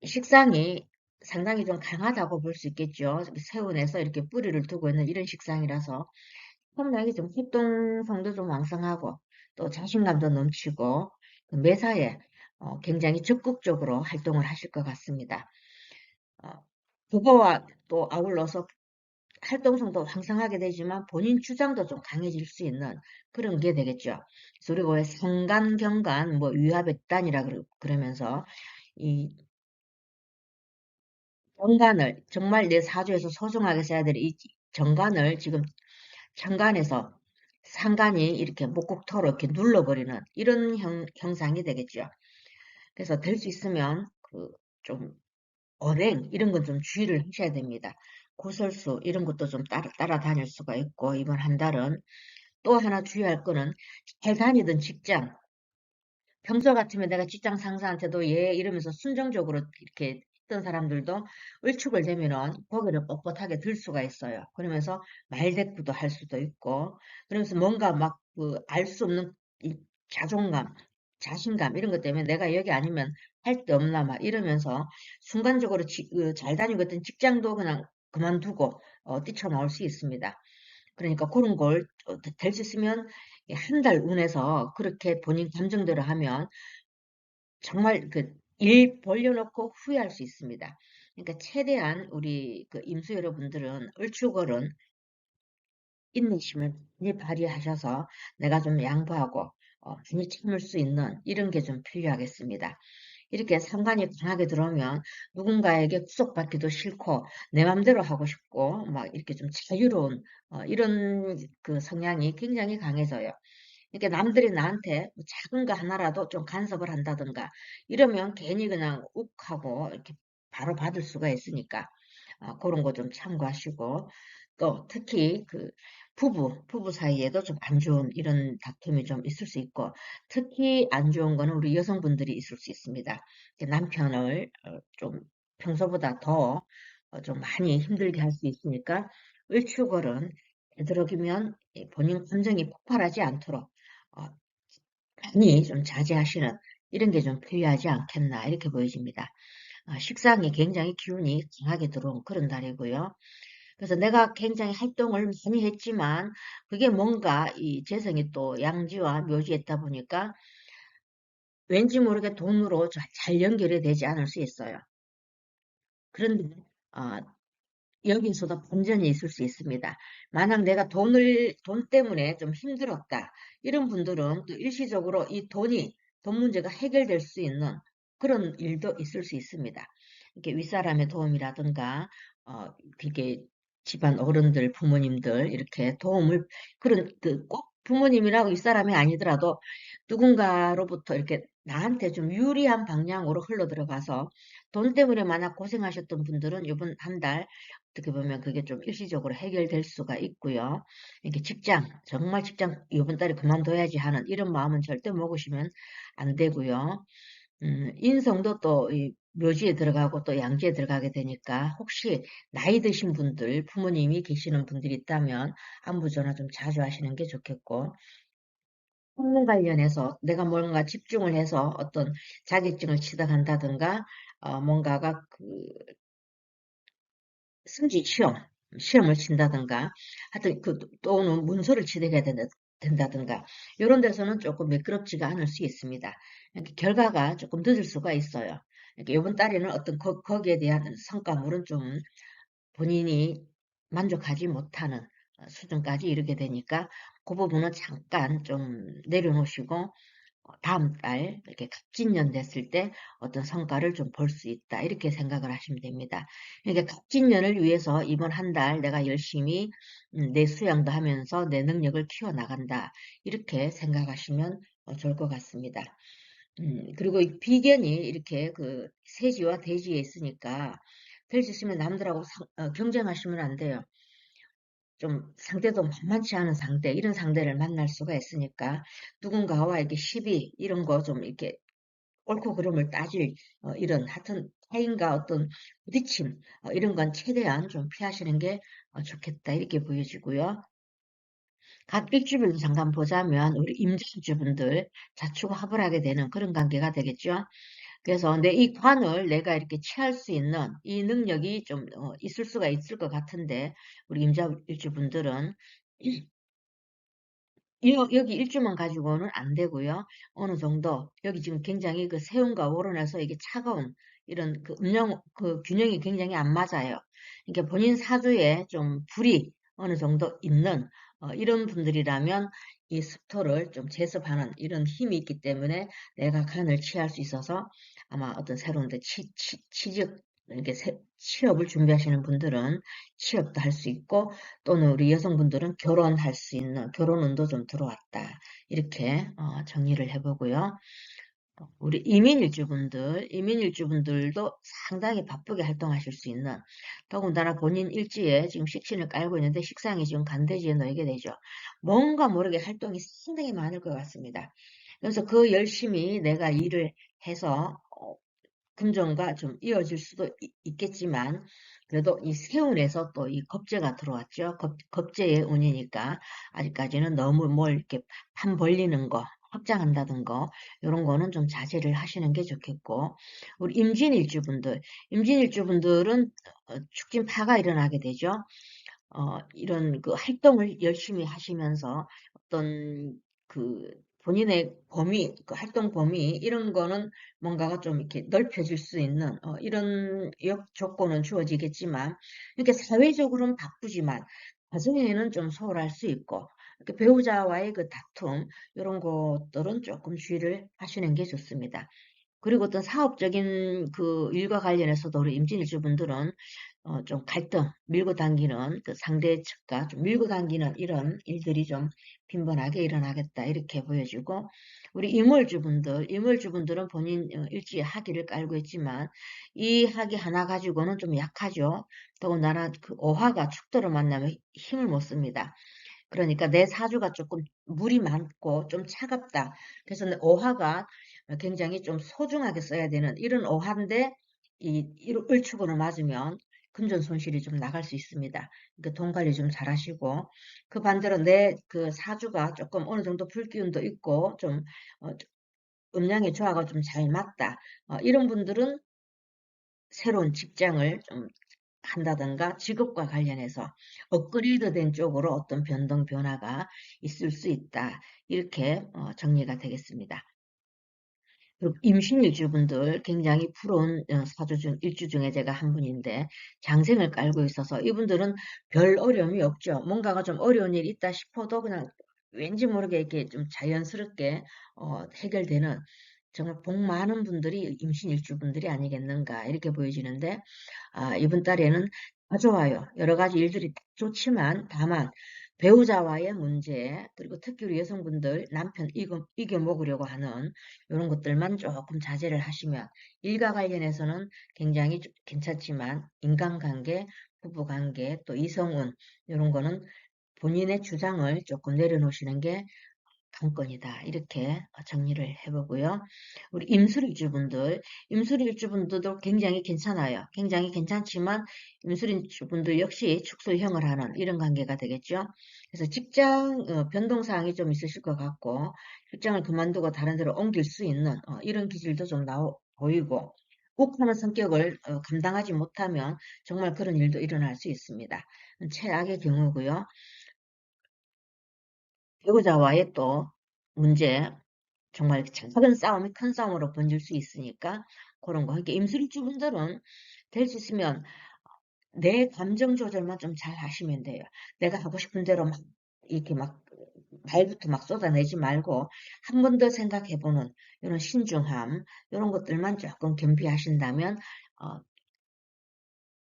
식상이 상당히 좀 강하다고 볼 수 있겠죠. 세운에서 이렇게 뿌리를 두고 있는 이런 식상이라서 상당히 좀 활동성도 좀 왕성하고 또 자신감도 넘치고 매사에 굉장히 적극적으로 활동을 하실 것 같습니다. 어, 그거와 또 아울러서 활동성도 왕성하게 되지만 본인 주장도 좀 강해질 수 있는 그런 게 되겠죠. 그리고 왜 상간, 경간, 뭐 위화백단이라 그러면서 이 정관을 정말 내 사주에서 소중하게 써야 될 이 정관을 지금 천간에서 상간이 이렇게 목국토로 이렇게 눌러버리는 이런 형상이 되겠죠. 그래서 될 수 있으면 그 좀 언행 이런 건 좀 주의를 하셔야 됩니다. 구설수 이런 것도 좀 따라다닐 수가 있고 이번 한 달은 또 하나 주의할 거는 잘 다니던 직장 평소 같으면 내가 직장 상사한테도 예 이러면서 순정적으로 이렇게 했던 사람들도 을축을 되면은 고개를 뻣뻣하게 들 수가 있어요. 그러면서 말대꾸도 할 수도 있고 그러면서 뭔가 막 그 알 수 없는 이 자존감, 자신감 이런 것 때문에 내가 여기 아니면 할 데 없나 막 이러면서 순간적으로 잘 다니고 있던 직장도 그냥 그만두고 뛰쳐나올 수 있습니다. 그러니까 그런 걸 될 수 있으면 한 달 운에서 그렇게 본인 감정대로 하면 정말 그 일 벌려놓고 후회할 수 있습니다. 그러니까 최대한 우리 그 임수 여러분들은 을축월은 인내심을 많이 발휘하셔서 내가 좀 양보하고 많이 참을 수 있는 이런 게 좀 필요하겠습니다. 이렇게 상관이 강하게 들어오면 누군가에게 구속받기도 싫고 내 맘대로 하고 싶고 막 이렇게 좀 자유로운 이런 그 성향이 굉장히 강해져요. 이렇게 남들이 나한테 뭐 작은 거 하나라도 좀 간섭을 한다든가 이러면 괜히 그냥 욱하고 이렇게 바로 받을 수가 있으니까 그런 거 좀 참고하시고 또 특히 그 부부 사이에도 좀 안 좋은 이런 다툼이 좀 있을 수 있고 특히 안 좋은 거는 우리 여성분들이 있을 수 있습니다. 남편을 좀 평소보다 더 좀 많이 힘들게 할 수 있으니까 을축월은 되도록이면 본인 감정이 폭발하지 않도록 어, 많이 좀 자제하시는 이런 게 좀 필요하지 않겠나 이렇게 보여집니다. 식상이 굉장히 기운이 강하게 들어온 그런 달이고요. 그래서 내가 굉장히 활동을 많이 했지만 그게 뭔가 이 재성이 또 양지와 묘지에 있다 보니까 왠지 모르게 돈으로 잘 연결이 되지 않을 수 있어요. 그런데 어, 여기서도 반전이 있을 수 있습니다. 만약 내가 돈 때문에 좀 힘들었다. 이런 분들은 또 일시적으로 이 돈 문제가 해결될 수 있는 그런 일도 있을 수 있습니다. 이렇게 윗사람의 도움이라든가, 이렇게 집안 어른들, 부모님들, 이렇게 그런, 꼭 부모님이라고 윗사람이 아니더라도 누군가로부터 이렇게 나한테 좀 유리한 방향으로 흘러 들어가서 돈 때문에 만약 고생하셨던 분들은 이번 한 달 어떻게 보면 그게 좀 일시적으로 해결될 수가 있고요. 이렇게 정말 직장 이번 달에 그만둬야지 하는 이런 마음은 절대 먹으시면 안 되고요. 인성도 또 이 묘지에 들어가고 또 양지에 들어가게 되니까 혹시 나이 드신 분들, 부모님이 계시는 분들이 있다면 안부 전화 좀 자주 하시는 게 좋겠고, 학문 관련해서 내가 뭔가 집중을 해서 어떤 자격증을 취득한다든가, 뭔가가 승진 시험을 친다든가, 하여튼 또는 문서를 취득해야 된다든가, 이런 데서는 조금 매끄럽지가 않을 수 있습니다. 이렇게 결과가 조금 늦을 수가 있어요. 이렇게 이번 달에는 어떤 거기에 대한 성과물은 좀 본인이 만족하지 못하는 수준까지 이르게 되니까 그 부분은 잠깐 좀 내려놓으시고 다음 달 이렇게 갑진년 됐을 때 어떤 성과를 좀 볼 수 있다. 이렇게 생각을 하시면 됩니다. 그러니까 갑진년을 위해서 이번 한 달 내가 열심히 내 수양도 하면서 내 능력을 키워나간다. 이렇게 생각하시면 좋을 것 같습니다. 그리고 이 비견이 이렇게 그 세지와 대지에 있으니까 될 수 있으면 남들하고 경쟁하시면 안 돼요. 좀 상대도 만만치 않은 상대, 이런 상대를 만날 수가 있으니까 누군가와 이렇게 시비 이런 거 좀 이렇게 옳고 그름을 따질 이런 하여튼 타인과 어떤 부딪힘 이런 건 최대한 좀 피하시는 게 좋겠다 이렇게 보여지고요. 각 일주별로 잠깐 보자면 우리 임자주분들 자축합을하게 되는 그런 관계가 되겠죠. 그래서 내 이 관을 내가 이렇게 취할 수 있는 이 능력이 좀 있을 수가 있을 것 같은데 우리 임자일주분들은 여기 일주만 가지고는 안 되고요. 어느 정도 여기 지금 굉장히 그 세운과 월원에서 이게 차가운 이런 그 음영, 그 균형이 굉장히 안 맞아요. 그러니까 본인 사주에 좀 불이 어느 정도 있는 이런 분들이라면 이 습토를 좀 제습하는 이런 힘이 있기 때문에 내가 간을 취할 수 있어서 아마 어떤 새로운 데 취직, 이렇게 취업을 준비하시는 분들은 취업도 할 수 있고 또는 우리 여성분들은 결혼할 수 있는 결혼 운도 좀 들어왔다. 이렇게 정리를 해보고요. 우리 이민일주분들도 상당히 바쁘게 활동하실 수 있는, 더군다나 본인 일지에 지금 식신을 깔고 있는데 식상이 지금 간대지에 놓이게 되죠. 뭔가 모르게 활동이 상당히 많을 것 같습니다. 그래서 그 열심히 내가 일을 해서 금전과 좀 이어질 수도 있겠지만 그래도 이 세운에서 또 이 겁재가 들어왔죠. 겁재의 운이니까 아직까지는 너무 뭘 이렇게 판 벌리는 거, 확장한다든 거 이런 거는 좀 자제를 하시는 게 좋겠고 우리 임진일주분들은 축진파가 일어나게 되죠. 이런 그 활동을 열심히 하시면서 어떤 그 본인의 범위, 그 활동 범위 이런 거는 뭔가가 좀 이렇게 넓혀질 수 있는 이런 조건은 주어지겠지만 이렇게 사회적으로는 바쁘지만 가정에는 좀 소홀할 수 있고 이렇게 배우자와의 그 다툼 이런 것들은 조금 주의를 하시는 게 좋습니다. 그리고 어떤 사업적인 그 일과 관련해서도 우리 임진일주분들은 좀 갈등, 밀고 당기는 그 상대 측과 좀 밀고 당기는 이런 일들이 좀 빈번하게 일어나겠다 이렇게 보여지고 우리 임월주분들은 본인 일지에 학기를 깔고 있지만 이 학기 하나 가지고는 좀 약하죠. 더군다나 그 오화가 축토를 만나면 힘을 못 씁니다. 그러니까 내 사주가 조금 물이 많고 좀 차갑다. 그래서 내 오화가 굉장히 좀 소중하게 써야 되는 이런 오화인데 이 을축으로 맞으면 금전 손실이 좀 나갈 수 있습니다. 그러니까 돈 관리 좀 잘하시고 그 반대로 내 그 사주가 조금 어느 정도 불기운도 있고 좀 어, 음양의 조화가 좀 잘 맞다. 이런 분들은 새로운 직장을 좀 한다든가 직업과 관련해서 업그레이드 된 쪽으로 어떤 변동 변화가 있을 수 있다. 이렇게 정리가 되겠습니다. 그리고 임신일주분들 굉장히 부러운 사주 중 일주 중에 제가 한 분인데 장생을 깔고 있어서 이분들은 별 어려움이 없죠. 뭔가가 좀 어려운 일이 있다 싶어도 그냥 왠지 모르게 이렇게 좀 자연스럽게 해결되는 정말 복 많은 분들이 임신일주분들이 아니겠는가 이렇게 보여지는데 이번 달에는 다 좋아요. 여러 가지 일들이 좋지만 다만 배우자와의 문제 그리고 특히 우리 여성분들 남편 이겨 먹으려고 하는 이런 것들만 조금 자제를 하시면 일과 관련해서는 굉장히 괜찮지만 인간관계, 부부관계, 또 이성운 이런 거는 본인의 주장을 조금 내려놓으시는 게 관건이다. 이렇게 정리를 해보고요. 우리 임술일주분들도 굉장히 괜찮아요. 굉장히 괜찮지만 임술일주분들 역시 축소형을 하는 이런 관계가 되겠죠. 그래서 직장 변동사항이 좀 있으실 것 같고 직장을 그만두고 다른 데로 옮길 수 있는 이런 기질도 좀 보이고 욱하는 성격을 감당하지 못하면 정말 그런 일도 일어날 수 있습니다. 최악의 경우고요. 배우자와의 또 문제, 정말 작은 싸움이 큰 싸움으로 번질 수 있으니까 그런 거. 그러니까 임술주분들은 될 수 있으면 내 감정 조절만 좀 잘 하시면 돼요. 내가 하고 싶은 대로 막 이렇게 막 말부터 막 쏟아내지 말고 한 번 더 생각해보는 이런 신중함 이런 것들만 조금 겸비하신다면 어,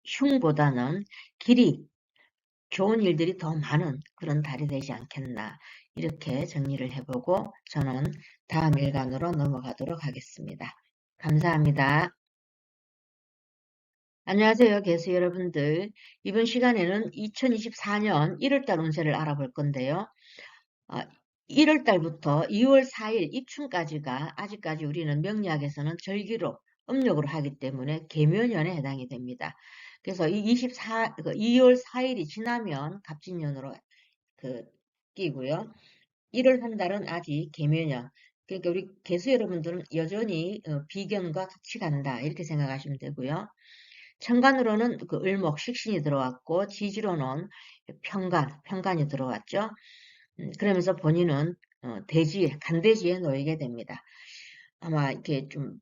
흉보다는 길이 좋은 일들이 더 많은 그런 달이 되지 않겠나 이렇게 정리를 해보고 저는 다음 일간으로 넘어가도록 하겠습니다. 감사합니다. 안녕하세요, 개수 여러분들. 이번 시간에는 2024년 1월달 운세를 알아볼 건데요. 1월달부터 2월 4일 입춘까지가 아직까지 우리는 명리학에서는 절기로 음력으로 하기 때문에 계묘년에 해당이 됩니다. 그래서 이 2월 4일이 지나면 갑진년으로 끼고요. 1월 한 달은 아직 계묘년. 그러니까 우리 개수 여러분들은 여전히 비견과 같이 간다 이렇게 생각하시면 되고요. 천간으로는 그 을목 식신이 들어왔고 지지로는 편간이 들어왔죠. 그러면서 본인은 간대지에 놓이게 됩니다. 아마 이렇게 좀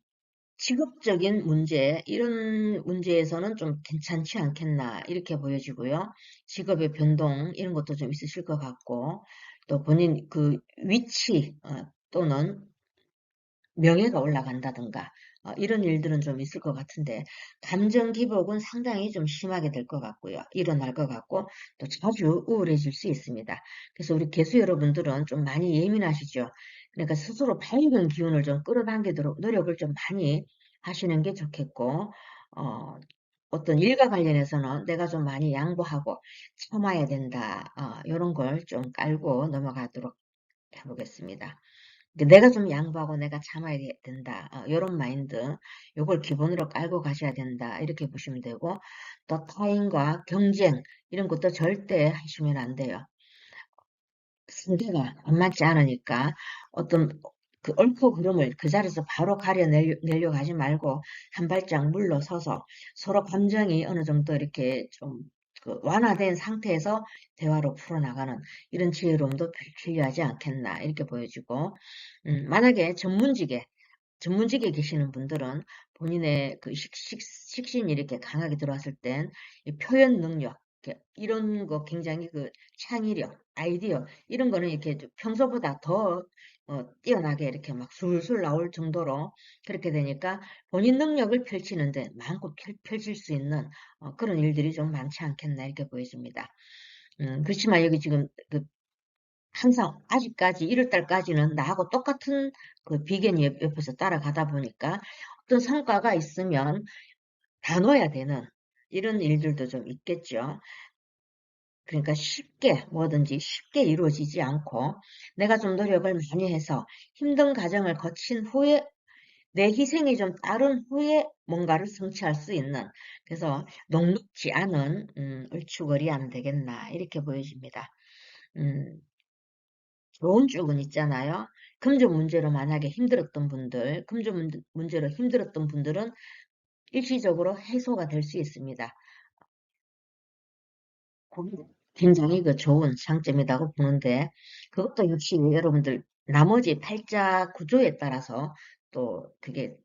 직업적인 문제, 이런 문제에서는 좀 괜찮지 않겠나, 이렇게 보여지고요. 직업의 변동, 이런 것도 좀 있으실 것 같고, 또 본인 그 위치, 또는 명예가 올라간다든가, 이런 일들은 좀 있을 것 같은데, 감정 기복은 상당히 좀 심하게 될 것 같고요. 일어날 것 같고, 또 자주 우울해질 수 있습니다. 그래서 우리 개수 여러분들은 좀 많이 예민하시죠. 그러니까 스스로 밝은 기운을 좀 끌어당기도록 노력을 좀 많이 하시는 게 좋겠고, 어, 어떤 일과 관련해서는 내가 좀 많이 양보하고 참아야 된다. 이런 걸 좀 깔고 넘어가도록 해보겠습니다. 내가 좀 양보하고 내가 참아야 된다. 이런 마인드, 요걸 기본으로 깔고 가셔야 된다. 이렇게 보시면 되고, 또 타인과 경쟁, 이런 것도 절대 하시면 안 돼요. 상대가 안 맞지 않으니까 어떤 그 옳고 그름을 그 자리에서 바로 가려내려고 하지 말고 한 발짝 물러서서 서로 감정이 어느 정도 이렇게 좀그 완화된 상태에서 대화로 풀어나가는 이런 지혜로움도 필요하지 않겠나 이렇게 보여지고, 만약에 전문직에 계시는 분들은 본인의 그 식신이 이렇게 강하게 들어왔을 땐 이 표현 능력, 이런 거 굉장히 그 창의력, 아이디어, 이런 거는 이렇게 좀 평소보다 더 뛰어나게 이렇게 막 술술 나올 정도로 그렇게 되니까 본인 능력을 펼치는데 마음껏 펼칠 수 있는 그런 일들이 좀 많지 않겠나 이렇게 보여집니다. 그렇지만 여기 지금 그 항상 아직까지 1월 달까지는 나하고 똑같은 그 비견이 옆에서 따라가다 보니까 어떤 성과가 있으면 나눠야 되는 이런 일들도 좀 있겠죠. 그러니까 뭐든지 쉽게 이루어지지 않고 내가 좀 노력을 많이 해서 힘든 과정을 거친 후에 내 희생이 좀 따른 후에 뭔가를 성취할 수 있는, 그래서 녹록지 않은 얼추거리 안 되겠나 이렇게 보여집니다. 음, 좋은 쪽은 있잖아요. 금전 문제로 만약에 힘들었던 분들, 문제로 힘들었던 분들은 일시적으로 해소가 될 수 있습니다. 그게 굉장히 그 좋은 장점이라고 보는데, 그것도 역시 여러분들 나머지 팔자 구조에 따라서 또 그게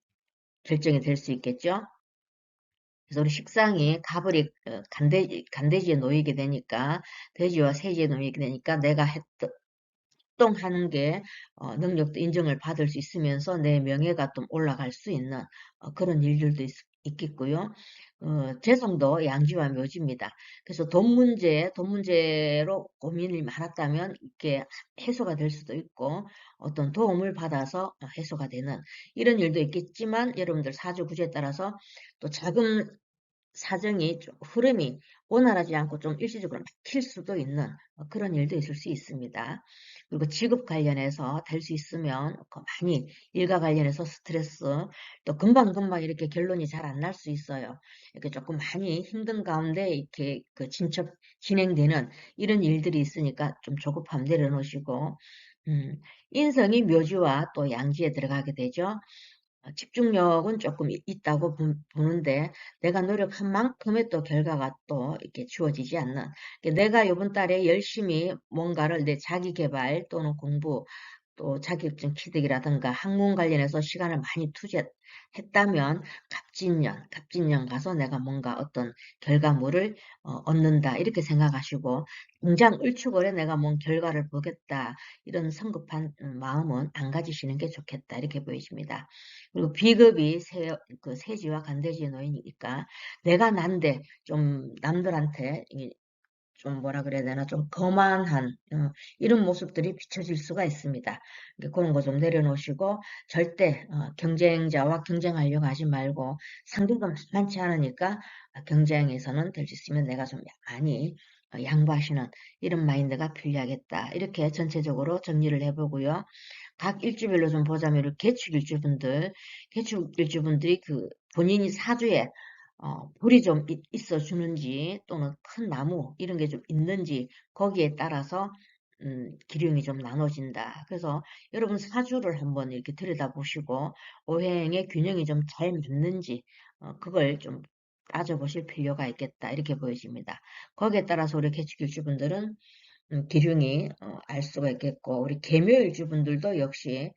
결정이 될 수 있겠죠. 그래서 우리 식상이 가불이 간대지에 놓이게 되니까, 돼지와 세지에 놓이게 되니까 내가 했던 활동하는 게 능력도 인정을 받을 수 있으면서 내 명예가 좀 올라갈 수 있는 그런 일들도 있겠고요. 재성도 양지와 묘지입니다. 그래서 돈 문제로 고민이 많았다면 이게 해소가 될 수도 있고 어떤 도움을 받아서 해소가 되는 이런 일도 있겠지만, 여러분들 사주 구조에 따라서 또 자금 사정이 흐름이 원활하지 않고 좀 일시적으로 막힐 수도 있는 그런 일도 있을 수 있습니다. 그리고 직업 관련해서 될 수 있으면 많이 일과 관련해서 스트레스, 또 금방금방 이렇게 결론이 잘 안 날 수 있어요. 이렇게 조금 많이 힘든 가운데 이렇게 그 진행되는 이런 일들이 있으니까 좀 조급함 내려놓으시고, 음, 인성이 묘지와 또 양지에 들어가게 되죠. 집중력은 조금 있다고 보는데 내가 노력한 만큼의 또 결과가 또 이렇게 주어지지 않는, 내가 이번 달에 열심히 뭔가를 내 자기 개발 또는 공부 또 자격증 취득이라든가 학문 관련해서 시간을 많이 투자했다면 갑진년 가서 내가 뭔가 어떤 결과물을 얻는다 이렇게 생각하시고, 당장 을추월에 내가 뭔 결과를 보겠다 이런 성급한 마음은 안 가지시는 게 좋겠다 이렇게 보여집니다. 그리고 비급이 그 세지와 간대지의 노인이니까 내가 난데 좀 남들한테 좀 뭐라 그래야 되나 좀 거만한 이런 모습들이 비춰질 수가 있습니다. 그런 거 좀 내려놓으시고 절대 경쟁자와 경쟁하려고 하지 말고, 상대가 많지 않으니까 경쟁에서는 될 수 있으면 내가 좀 많이 양보하시는 이런 마인드가 필요하겠다. 이렇게 전체적으로 정리를 해보고요. 각 일주별로 좀 보자면 개축 일주분들이 그 본인이 사주에 불이 좀 있어 주는지 또는 큰 나무 이런 게 좀 있는지 거기에 따라서 기륭이 좀 나눠진다. 그래서 여러분 사주를 한번 이렇게 들여다보시고 오행의 균형이 좀 잘 맞는지 그걸 좀 따져보실 필요가 있겠다. 이렇게 보여집니다. 거기에 따라서 우리 개축일주분들은 기륭이 알 수가 있겠고, 우리 개묘일주분들도 역시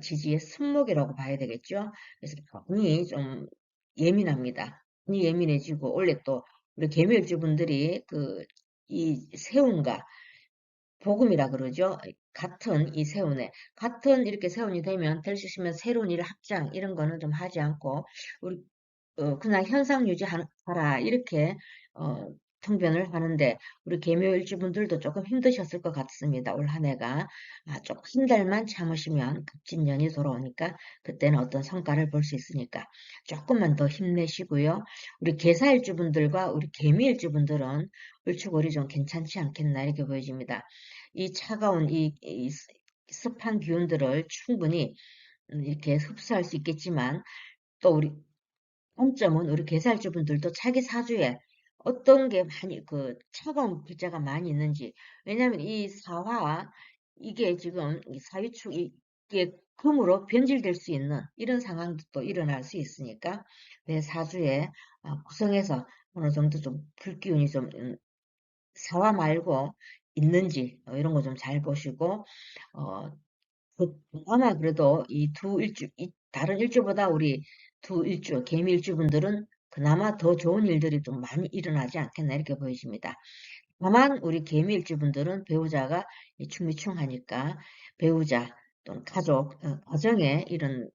지지의 손목이라고 봐야 되겠죠. 그래서 많이 좀 예민합니다. 많이 예민해지고 원래 또 우리 계멸주분들이 이 세운과 복음이라 그러죠. 같은 이 세운에 같은 이렇게 세운이 되면 될 수 있으면 새로운 일 확장 이런 거는 좀 하지 않고 우리 그냥 현상 유지하라 이렇게 어, 통변을 하는데 우리 계묘일주분들도 조금 힘드셨을 것 같습니다. 올 한 해가 조금 한 달만 참으시면 급진년이 돌아오니까 그때는 어떤 성과를 볼 수 있으니까 조금만 더 힘내시고요. 우리 계사일주분들과 우리 계미일주분들은 을축월이 좀 괜찮지 않겠나 이렇게 보여집니다. 이 차가운 이 습한 기운들을 충분히 이렇게 흡수할 수 있겠지만 또 우리 단점은 우리 계살주분들도 자기 사주에 어떤 게 많이 차가운 글자가 많이 있는지 왜냐하면 이 사화 이게 지금 이 사유축이 이게 금으로 변질될 수 있는 이런 상황도 또 일어날 수 있으니까 내 사주에 구성에서 어느 정도 좀 불기운이 좀 사화 말고 있는지 이런 거 좀 잘 보시고 어, 아마 그래도 이 다른 일주보다 우리 두 일주, 개미 일주분들은 그나마 더 좋은 일들이 좀 많이 일어나지 않겠나 이렇게 보여집니다. 다만 우리 개미 일주분들은 배우자가 충미충하니까 배우자 또는 가족, 가정에 이런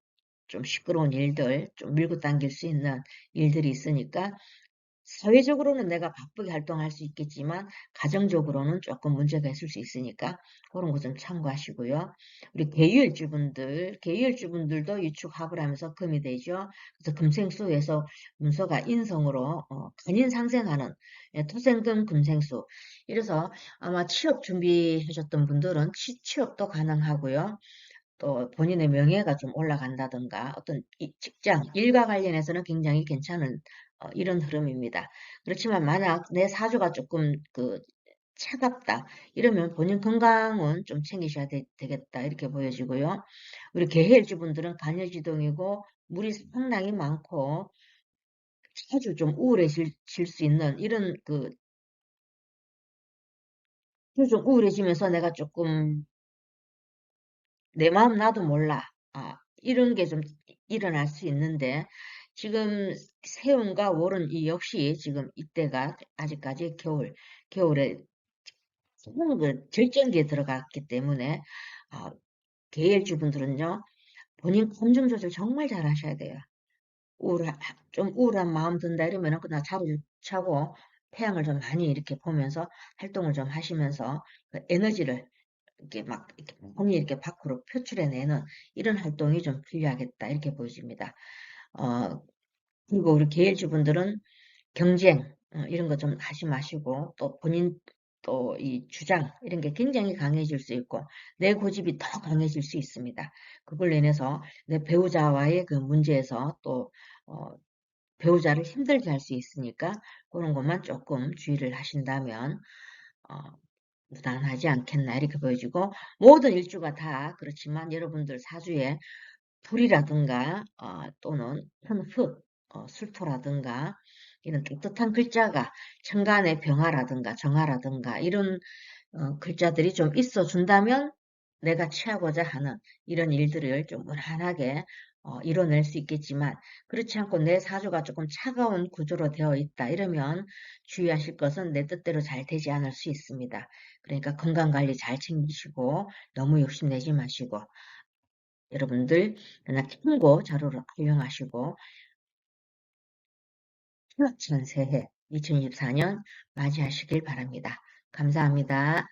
좀 시끄러운 일들, 좀 밀고 당길 수 있는 일들이 있으니까 사회적으로는 내가 바쁘게 활동할 수 있겠지만 가정적으로는 조금 문제가 있을 수 있으니까 그런 거 좀 참고하시고요. 우리 계유일주분들도 유축합을 하면서 금이 되죠. 그래서 금생수에서 문서가 인성으로 간인상생하는 토생금 금생수. 이래서 아마 취업 준비하셨던 분들은 취업도 가능하고요. 또 본인의 명예가 좀 올라간다든가 어떤 직장, 일과 관련해서는 굉장히 괜찮은 이런 흐름입니다. 그렇지만 만약 내 사주가 조금 차갑다 이러면 본인 건강은 좀 챙기셔야 되겠다 이렇게 보여지고요. 우리 계해일주분들은 간여지동이고 물이 상당히 많고 자주 좀 우울해질 수 있는 이런 좀 우울해지면서 내가 조금 내 마음 나도 몰라. 이런 게 좀 일어날 수 있는데, 지금 세운과 월은 이 역시 지금 이때가 아직까지 겨울에 절정기에 들어갔기 때문에, 계일주분들은요, 본인 감정 조절 정말 잘 하셔야 돼요. 좀 우울한 마음 든다 이러면은 그냥 자리를 차고 태양을 좀 많이 이렇게 보면서 활동을 좀 하시면서 그 에너지를 이렇게 막 이렇게 많이 이렇게 밖으로 표출해내는 이런 활동이 좀 필요하겠다 이렇게 보여집니다. 어, 그리고 우리 계일주분들은 경쟁 이런 거 좀 하지 마시고 또 본인 또 이 주장 이런 게 굉장히 강해질 수 있고 내 고집이 더 강해질 수 있습니다. 그걸 인해서 내 배우자와의 그 문제에서 또 어, 배우자를 힘들게 할 수 있으니까 그런 것만 조금 주의를 하신다면 어, 무난하지 않겠나 이렇게 보여지고 모든 일주가 다 그렇지만 여러분들 사주에 불이라든가 또는 흙, 술토라든가 이런 깨끗한 글자가 천간의 병화라든가 정화라든가 이런 글자들이 좀 있어 준다면 내가 취하고자 하는 이런 일들을 좀 무난하게 이뤄낼 수 있겠지만 그렇지 않고 내 사주가 조금 차가운 구조로 되어 있다 이러면 주의하실 것은 내 뜻대로 잘 되지 않을 수 있습니다. 그러니까 건강관리 잘 챙기시고 너무 욕심내지 마시고 여러분들 그냥 참고 자료를 활용하시고 휴학천 새해 2024년 맞이하시길 바랍니다. 감사합니다.